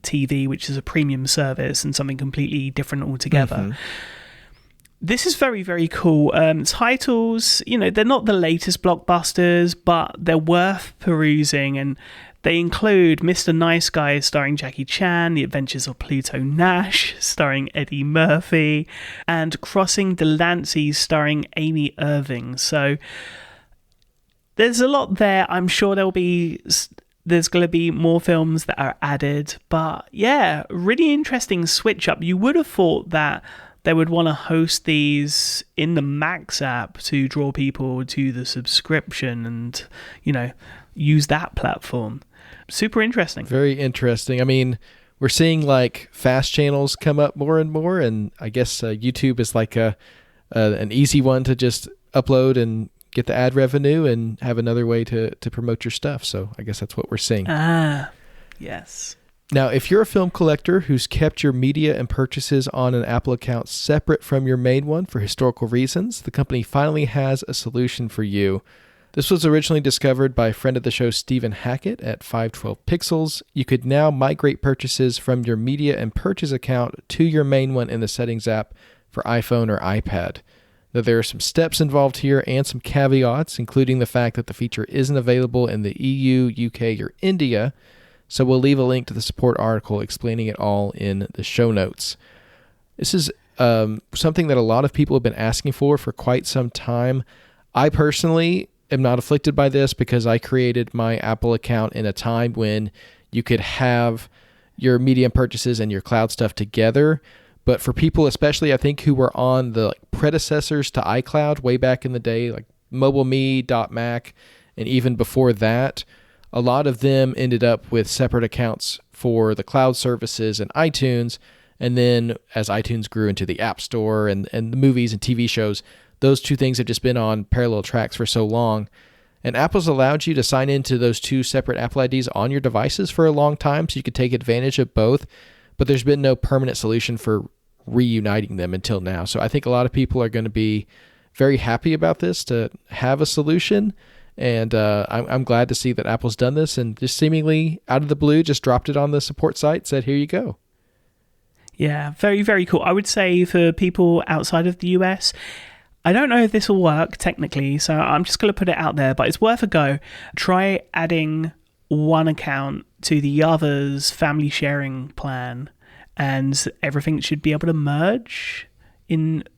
TV, which is a premium service and something completely different altogether. Mm-hmm. This is very, very cool. Titles, they're not the latest blockbusters, but they're worth perusing, and they include Mr. Nice Guy starring Jackie Chan, The Adventures of Pluto Nash starring Eddie Murphy, and Crossing the Lances starring Amy Irving. So there's a lot there. I'm sure there's going to be more films that are added. But yeah, really interesting switch up. You would have thought that they would want to host these in the Max app to draw people to the subscription and, use that platform. Super interesting. Very interesting. I mean, we're seeing like fast channels come up more and more, and I guess YouTube is like an easy one to just upload and get the ad revenue and have another way to promote your stuff. So I guess that's what we're seeing. Ah, yes. Now, if you're a film collector who's kept your media and purchases on an Apple account separate from your main one for historical reasons, the company finally has a solution for you. This was originally discovered by a friend of the show, Stephen Hackett, at 512 Pixels. You could now migrate purchases from your media and purchase account to your main one in the Settings app for iPhone or iPad. Now, there are some steps involved here and some caveats, including the fact that the feature isn't available in the EU, UK, or India, so we'll leave a link to the support article explaining it all in the show notes. This is something that a lot of people have been asking for quite some time. I personally am not afflicted by this because I created my Apple account in a time when you could have your media purchases and your cloud stuff together. But for people, especially I think who were on the predecessors to iCloud way back in the day, like MobileMe.Mac, and even before that, a lot of them ended up with separate accounts for the cloud services and iTunes. And then as iTunes grew into the App Store and the movies and TV shows, those two things have just been on parallel tracks for so long. And Apple's allowed you to sign into those two separate Apple IDs on your devices for a long time, so you could take advantage of both. But there's been no permanent solution for reuniting them until now. So I think a lot of people are going to be very happy about this, to have a solution. And I'm glad to see that Apple's done this and just seemingly out of the blue just dropped it on the support site, said, here you go. Yeah, very, very cool. I would say for people outside of the US, I don't know if this will work technically, so I'm just going to put it out there, but it's worth a go. Try adding one account to the other's family sharing plan, and everything should be able to merge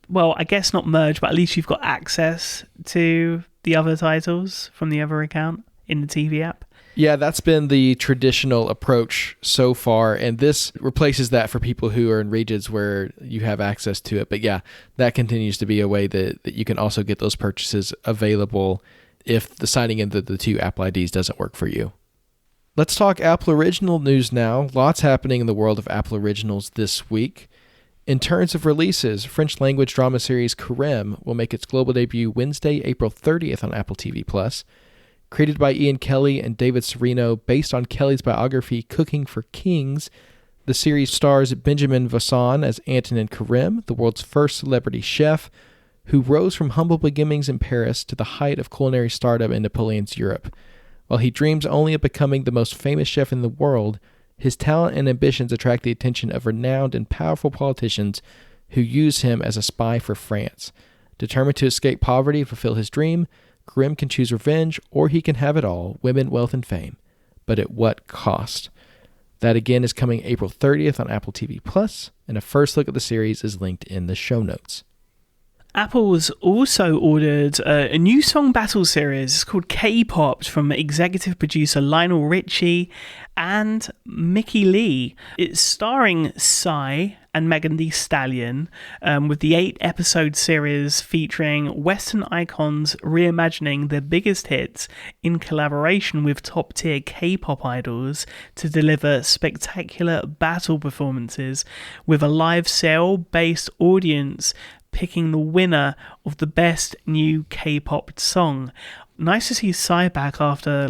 well, I guess not merge, but at least you've got access to the other titles from the other account in the TV app. Yeah, that's been the traditional approach so far, and this replaces that for people who are in regions where you have access to it. But yeah, that continues to be a way that you can also get those purchases available if the signing into the two Apple IDs doesn't work for you. Let's talk Apple Original news now. Lots happening in the world of Apple Originals this week. In terms of releases, French language drama series Carême will make its global debut Wednesday, April 30th on Apple TV+. Created by Ian Kelly and David Serino, based on Kelly's biography Cooking for Kings, the series stars Benjamin Vasson as Antonin Karim, the world's first celebrity chef, who rose from humble beginnings in Paris to the height of culinary stardom in Napoleon's Europe. While he dreams only of becoming the most famous chef in the world, his talent and ambitions attract the attention of renowned and powerful politicians who use him as a spy for France. Determined to escape poverty and fulfill his dream, Karim can choose revenge, or he can have it all, women, wealth, and fame. But at what cost? That again is coming April 30th on Apple TV+, and a first look at the series is linked in the show notes. Apple has also ordered a new song battle series. It's called K-Popped from executive producer Lionel Richie and Mickey Lee. It's starring Psy and Megan Thee Stallion, with the 8-episode series featuring Western icons reimagining their biggest hits in collaboration with top-tier K-pop idols to deliver spectacular battle performances with a live sale-based audience picking the winner of the best new K-pop song. Nice to see Psy back after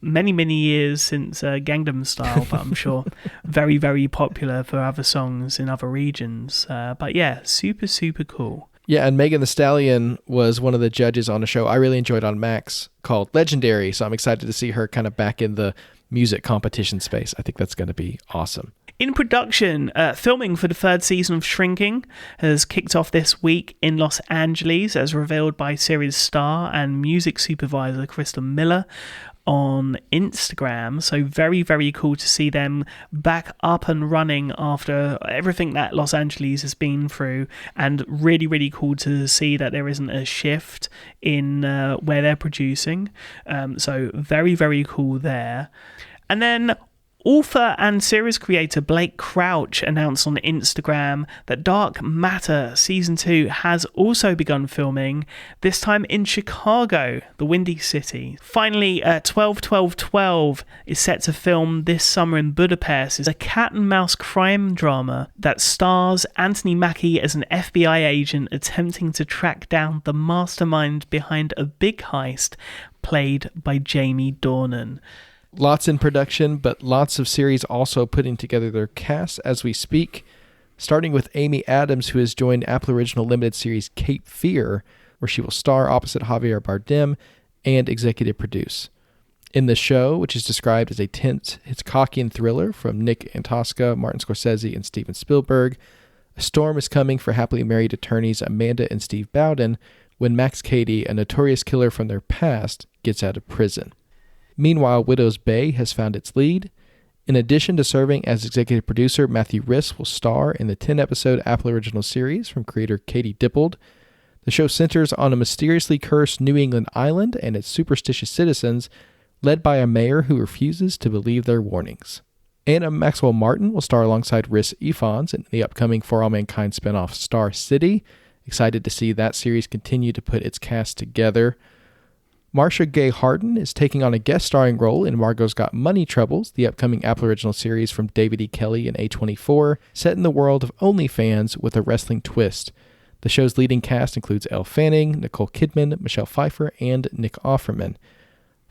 many years since Gangnam Style, but I'm sure very, very popular for other songs in other regions. But yeah, super cool. Yeah, and Megan Thee Stallion was one of the judges on a show I really enjoyed on Max called Legendary, so I'm excited to see her kind of back in the music competition space. I think that's going to be awesome. In production, filming for the 3rd season of Shrinking has kicked off this week in Los Angeles, as revealed by series star and music supervisor Kristen Miller on Instagram. So very, very cool to see them back up and running after everything that Los Angeles has been through, and really, really cool to see that there isn't a shift in where they're producing. So very, very cool there. And then author and series creator Blake Crouch announced on Instagram that Dark Matter Season 2 has also begun filming, this time in Chicago, the Windy City. Finally, 12-12-12 is set to film this summer in Budapest. It's a cat and mouse crime drama that stars Anthony Mackie as an FBI agent attempting to track down the mastermind behind a big heist, played by Jamie Dornan. Lots in production, but lots of series also putting together their casts as we speak, starting with Amy Adams, who has joined Apple Original Limited series Cape Fear, where she will star opposite Javier Bardem and executive produce. In the show, which is described as a tense Hitchcockian thriller from Nick Antosca, Martin Scorsese, and Steven Spielberg, a storm is coming for happily married attorneys Amanda and Steve Bowden when Max Cady, a notorious killer from their past, gets out of prison. Meanwhile, Widow's Bay has found its lead. In addition to serving as executive producer, Matthew Rhys will star in the 10-episode Apple Original series from creator Katie Dippold. The show centers on a mysteriously cursed New England island and its superstitious citizens, led by a mayor who refuses to believe their warnings. Anna Maxwell Martin will star alongside Rhys Ifans in the upcoming For All Mankind spinoff Star City. Excited to see that series continue to put its cast together. Marcia Gay Harden is taking on a guest starring role in Margot's Got Money Troubles, the upcoming Apple Original series from David E. Kelley and A24, set in the world of OnlyFans with a wrestling twist. The show's leading cast includes Elle Fanning, Nicole Kidman, Michelle Pfeiffer, and Nick Offerman.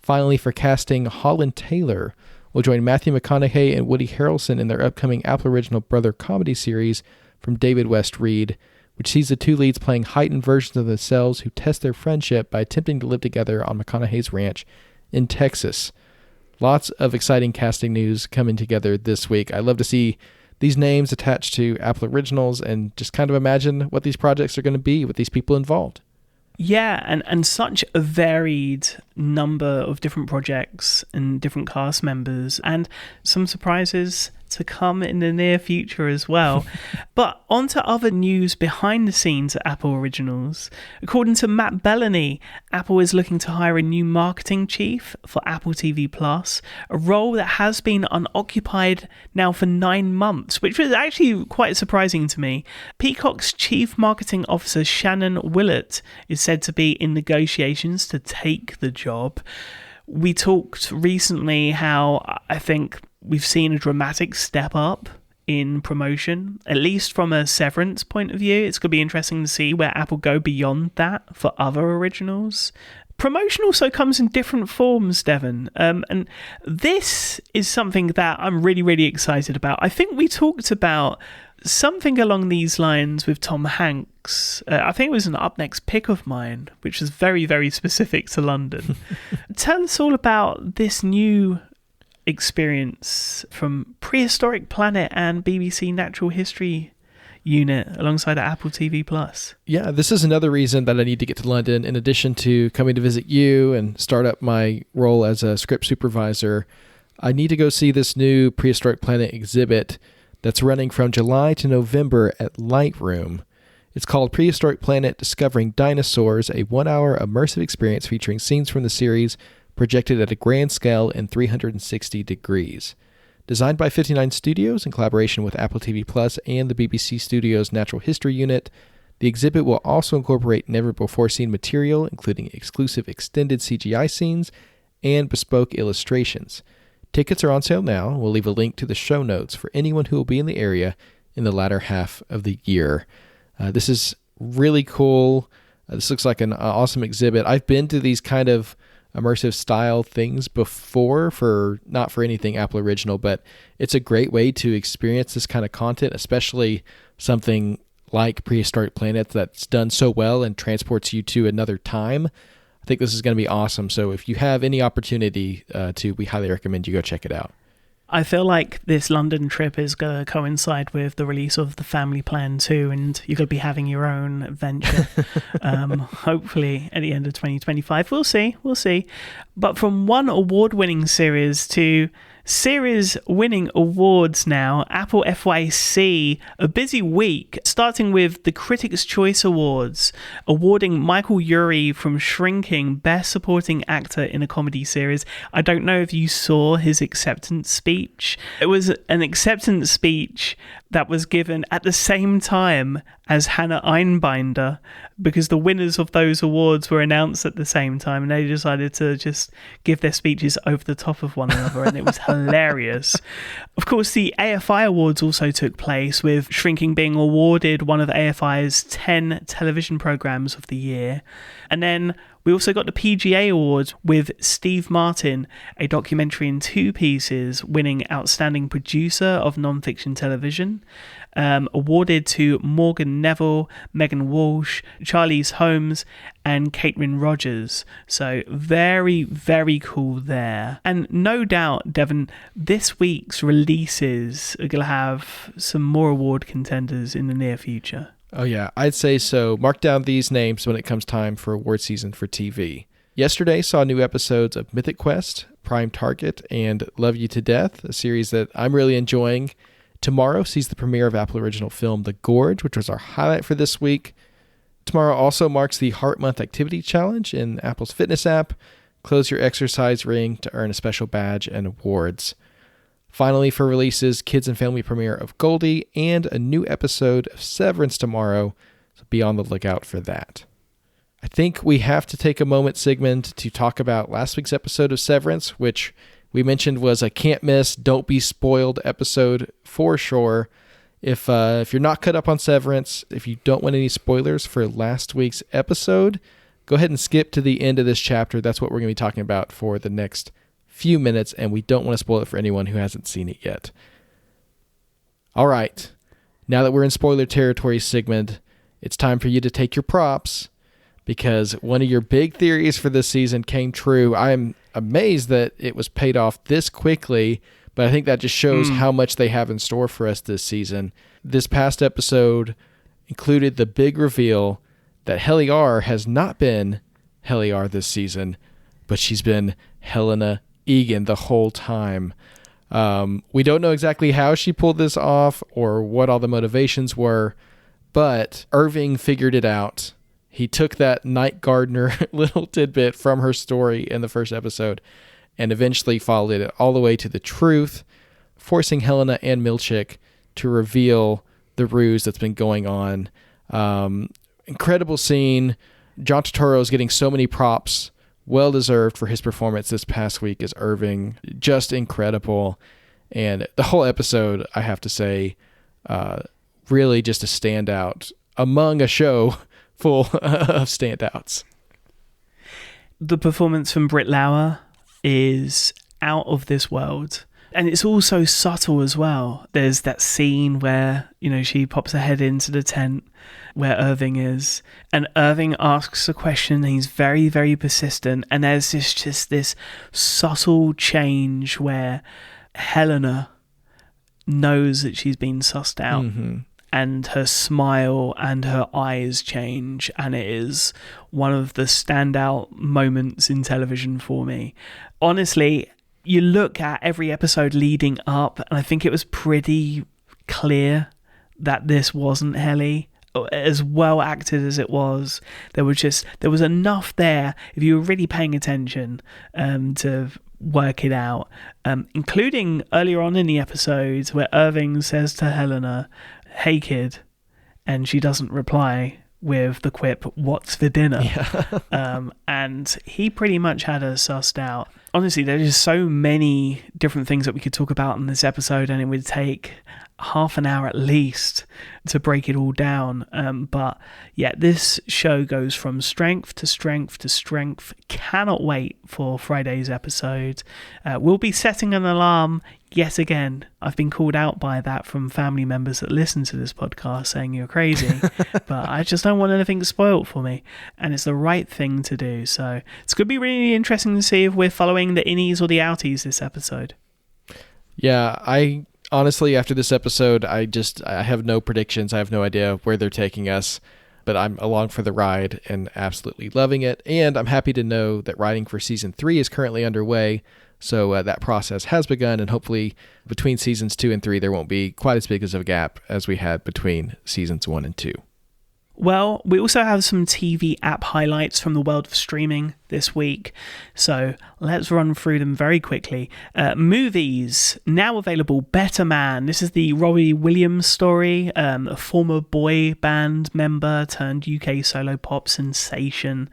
Finally, for casting, Holland Taylor will join Matthew McConaughey and Woody Harrelson in their upcoming Apple Original Brother comedy series from David West Reed, which sees the two leads playing heightened versions of themselves who test their friendship by attempting to live together on McConaughey's ranch in Texas. Lots of exciting casting news coming together this week. I love to see these names attached to Apple Originals and just kind of imagine what these projects are going to be with these people involved. Yeah, and such a varied number of different projects and different cast members, and some surprises to come in the near future as well. But on to other news behind the scenes at Apple Originals. According to Matt Bellany, Apple is looking to hire a new marketing chief for Apple TV Plus, a role that has been unoccupied now for 9 months, which was actually quite surprising to me. Peacock's chief marketing officer Shannon Willett is said to be in negotiations to take the job. We talked recently how I think we've seen a dramatic step up in promotion, at least from a Severance point of view. It's going to be interesting to see where Apple go beyond that for other originals. Promotion also comes in different forms, Devon. And this is something that I'm really, really excited about. I think we talked about something along these lines with Tom Hanks. I think it was an Up Next pick of mine, which was very, very specific to London. Tell us all about this new experience from Prehistoric Planet and BBC Natural History Unit alongside Apple TV Plus. Yeah, this is another reason that I need to get to London. In addition to coming to visit you and start up my role as a script supervisor, I need to go see this new Prehistoric Planet exhibit that's running from July to November at Lightroom. It's called Prehistoric Planet Discovering Dinosaurs, a 1-hour immersive experience featuring scenes from the series projected at a grand scale in 360 degrees. Designed by 59 Studios in collaboration with Apple TV Plus and the BBC Studios Natural History Unit, the exhibit will also incorporate never-before-seen material, including exclusive extended CGI scenes and bespoke illustrations. Tickets are on sale now. We'll leave a link to the show notes for anyone who will be in the area in the latter half of the year. This is really cool. This looks like an awesome exhibit. I've been to these kind of immersive style things before, not for anything Apple original, but it's a great way to experience this kind of content, especially something like Prehistoric Planet that's done so well and transports you to another time. I think this is going to be awesome. So if you have any opportunity we highly recommend you go check it out. I feel like this London trip is going to coincide with the release of the Family Plan 2, and you're going to be having your own adventure, hopefully at the end of 2025. We'll see. But from one award-winning series to series-winning awards now, Apple FYC, a busy week, starting with the Critics' Choice Awards, awarding Michael Urie from Shrinking Best Supporting Actor in a Comedy Series. I don't know if you saw his acceptance speech. It was an acceptance speech that was given at the same time as Hannah Einbinder, because the winners of those awards were announced at the same time, and they decided to just give their speeches over the top of one another, and it was hilarious. Of course, the AFI Awards also took place, with Shrinking being awarded one of AFI's 10 television programs of the year. And then we also got the PGA Awards, with Steve Martin, a documentary in 2 pieces, winning Outstanding Producer of Non-Fiction Television, awarded to Morgan Neville, Megan Walsh, Charlize Holmes, and Caitlin Rogers. So very, very cool there. And no doubt, Devon, this week's releases are going to have some more award contenders in the near future. Oh yeah, I'd say so. Mark down these names when it comes time for award season for TV. Yesterday saw new episodes of Mythic Quest, Prime Target, and Love You to Death, a series that I'm really enjoying. Tomorrow sees the premiere of Apple original film The Gorge, which was our highlight for this week. Tomorrow also marks the Heart Month Activity Challenge in Apple's fitness app. Close your exercise ring to earn a special badge and awards. Finally, for releases, kids and family premiere of Goldie and a new episode of Severance tomorrow, so be on the lookout for that. I think we have to take a moment, Sigmund, to talk about last week's episode of Severance, which we mentioned was a can't miss, don't be spoiled episode for sure. If you're not caught up on Severance, if you don't want any spoilers for last week's episode, go ahead and skip to the end of this chapter. That's what we're going to be talking about for the next few minutes, and we don't want to spoil it for anyone who hasn't seen it yet. All right, now that we're in spoiler territory, Sigmund, it's time for you to take your props, because one of your big theories for this season came true. I'm amazed that it was paid off this quickly, but I think that just shows how much they have in store for us this season. This past episode included the big reveal that Heliar has not been Heliar this season, but she's been Helena Egan the whole time. We don't know exactly how she pulled this off or what all the motivations were, but Irving figured it out. He took that Night Gardener little tidbit from her story in the first episode and eventually followed it all the way to the truth, forcing Helena and Milchick to reveal the ruse that's been going on. Incredible scene. John Turturro is getting so many props. Well deserved for his performance this past week as Irving. Just incredible. And the whole episode, I have to say, really just a standout among a show full of standouts. The performance from Britt Lauer is out of this world. And it's also subtle as well. There's that scene where, she pops her head into the tent where Irving is, and Irving asks a question, and he's very, very persistent. And there's this subtle change where Helena knows that she's been sussed out, and her smile and her eyes change, and it is one of the standout moments in television for me. Honestly, you look at every episode leading up, and I think it was pretty clear that this wasn't Helly. As well acted as it was, there was enough there, if you were really paying attention, to work it out, including earlier on in the episode where Irving says to Helena, "Hey kid," and she doesn't reply with the quip, "What's for dinner?" And he pretty much had her sussed out. Honestly, there's just so many different things that we could talk about in this episode, and it would take half an hour at least to break it all down. But yeah, this show goes from strength to strength to strength. Cannot wait for Friday's episode. We'll be setting an alarm yet again. I've been called out by that from family members that listen to this podcast saying you're crazy, but I just don't want anything spoiled for me, and it's the right thing to do. So it's going to be really interesting to see if we're following the innies or the outies this episode. Yeah, I honestly, after this episode, I have no predictions. I have no idea where they're taking us, but I'm along for the ride and absolutely loving it. And I'm happy to know that writing for season 3 is currently underway. So that process has begun, and hopefully between seasons 2 and 3, there won't be quite as big as a gap as we had between seasons 1 and 2. Well, we also have some TV app highlights from the world of streaming this week, so let's run through them very quickly. Movies, now available, Better Man. This is the Robbie Williams story, a former boy band member turned UK solo pop sensation,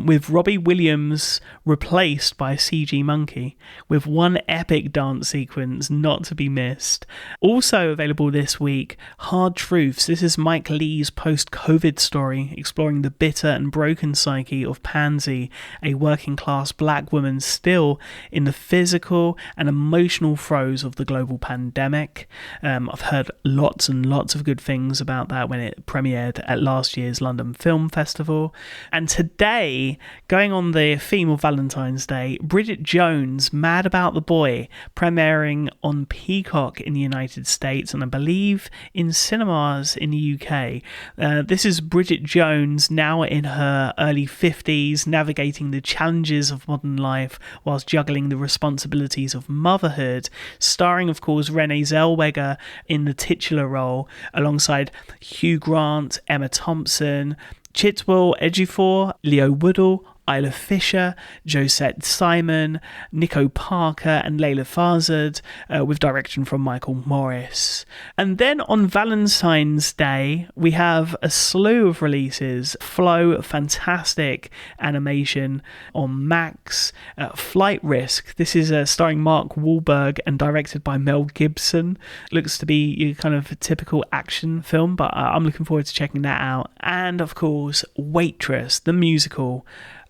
with Robbie Williams replaced by CG Monkey, with one epic dance sequence not to be missed. Also available this week, Hard Truths. This is Mike Leigh's post-COVID story, exploring the bitter and broken psyche of Pansy, a working-class black woman still in the physical and emotional throes of the global pandemic. I've heard lots and lots of good things about that when it premiered at last year's London Film Festival. And today, going on the theme of Valentine's Day, Bridget Jones' Mad About the Boy, premiering on Peacock in the United States and I believe in cinemas in the UK. This is Bridget Jones, now in her early 50s, navigating the challenges of modern life whilst juggling the responsibilities of motherhood, starring of course Renee Zellweger in the titular role alongside Hugh Grant, Emma Thompson, Chitwell Ejiofor, Leo Woodall, Isla Fisher, Josette Simon, Nico Parker and Layla Farzad, with direction from Michael Morris. And then on Valentine's Day, we have a slew of releases. Flow, fantastic animation on Max. Flight Risk, this is starring Mark Wahlberg and directed by Mel Gibson. Looks to be your kind of typical action film, but I'm looking forward to checking that out. And of course, Waitress, the musical,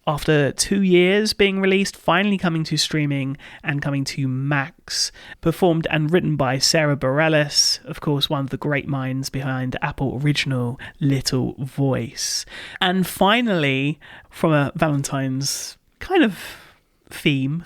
after 2 years being released, finally coming to streaming and coming to Max. Performed and written by Sarah Bareilles, of course, one of the great minds behind Apple Original Little Voice. And finally, from a Valentine's kind of theme,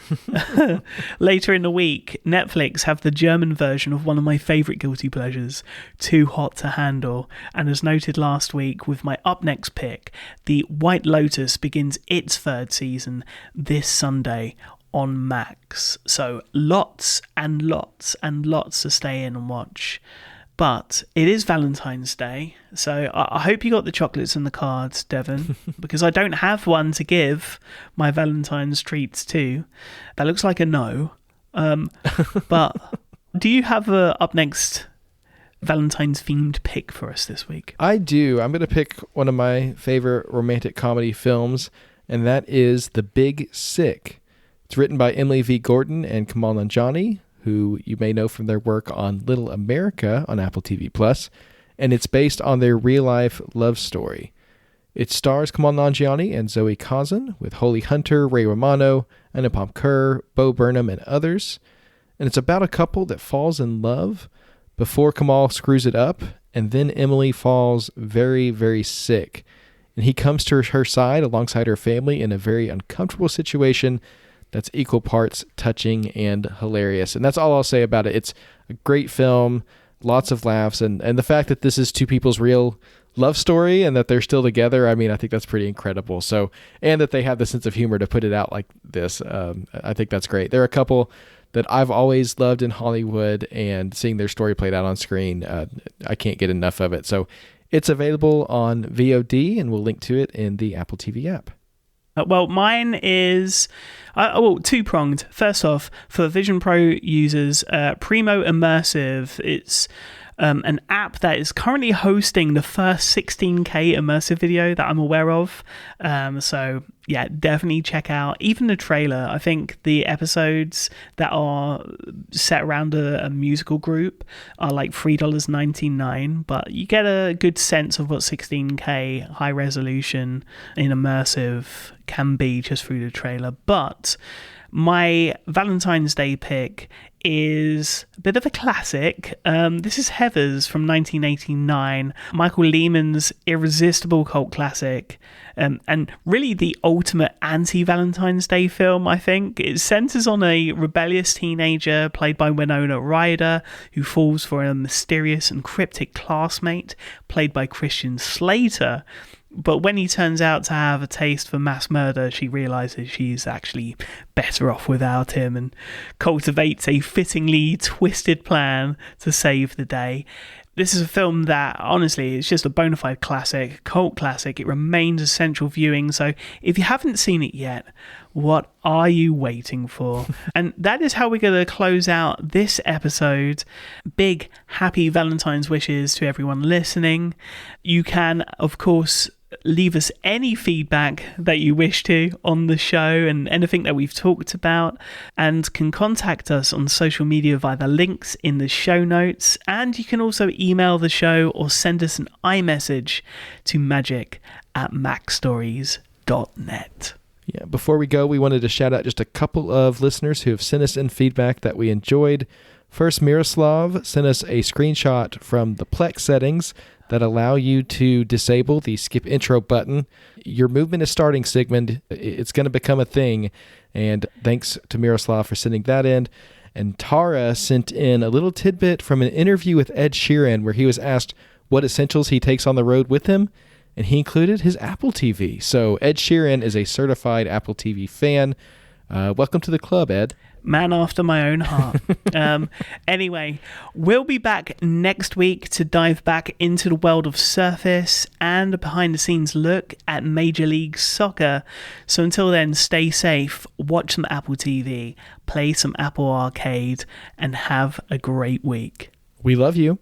later in the week, Netflix have the German version of one of my favourite guilty pleasures, Too Hot to Handle, and as noted last week with my up next pick, The White Lotus begins its 3rd season this Sunday on Max. So lots and lots and lots to stay in and watch. But it is Valentine's Day, so I hope you got the chocolates and the cards, Devon, because I don't have one to give my Valentine's treats to. That looks like a no. But do you have a up next Valentine's themed pick for us this week? I do. I'm going to pick one of my favorite romantic comedy films, and that is The Big Sick. It's written by Emily V. Gordon and Kamal Nanjiani, who you may know from their work on Little America on Apple TV+, and it's based on their real-life love story. It stars Kamal Nanjiani and Zoe Kazan, with Holly Hunter, Ray Romano, Anupam Kher, Bo Burnham, and others. And it's about a couple that falls in love before Kamal screws it up, and then Emily falls very, very sick. And he comes to her side alongside her family in a very uncomfortable situation that's equal parts touching and hilarious. And that's all I'll say about it. It's a great film, lots of laughs, and the fact that this is two people's real love story and that they're still together, I mean, I think that's pretty incredible. So, and that they have the sense of humor to put it out like this, I think that's great. There are a couple that I've always loved in Hollywood, and seeing their story played out on screen, I can't get enough of it. So it's available on VOD, and we'll link to it in the Apple TV app. Well, mine is two-pronged. First off, for Vision Pro users, Primo Immersive. It's an app that is currently hosting the first 16K immersive video that I'm aware of. So yeah, definitely check out even the trailer. I think the episodes that are set around a musical group are like $3.99, but you get a good sense of what 16K high resolution in immersive can be just through the trailer. But my Valentine's Day pick is a bit of a classic. This is Heathers from 1989, Michael Lehmann's irresistible cult classic, and really the ultimate anti-Valentine's Day film, I think. It centers on a rebellious teenager played by Winona Ryder who falls for a mysterious and cryptic classmate played by Christian Slater. But when he turns out to have a taste for mass murder, she realizes she's actually better off without him and cultivates a fittingly twisted plan to save the day. This is a film that, honestly, is just a bona fide classic, cult classic. It remains essential viewing, so if you haven't seen it yet, what are you waiting for? And that is how we're going to close out this episode. Big happy Valentine's wishes to everyone listening. You can, of course, leave us any feedback that you wish to on the show and anything that we've talked about, and can contact us on social media via the links in the show notes. And you can also email the show or send us an iMessage to magic@macstories.net. Yeah, before we go, we wanted to shout out just a couple of listeners who have sent us in feedback that we enjoyed. First, Miroslav sent us a screenshot from the Plex settings that allow you to disable the skip intro button. Your movement is starting, Sigmund. It's going to become a thing. And thanks to Miroslav for sending that in. And Tara sent in a little tidbit from an interview with Ed Sheeran where he was asked what essentials he takes on the road with him, and he included his Apple TV. So Ed Sheeran is a certified Apple TV fan. Welcome to the club, Ed. Man after my own heart. Anyway, we'll be back next week to dive back into the world of Surface and a behind-the-scenes look at Major League Soccer. So until then, stay safe, watch some Apple TV, play some Apple Arcade, and have a great week. We love you.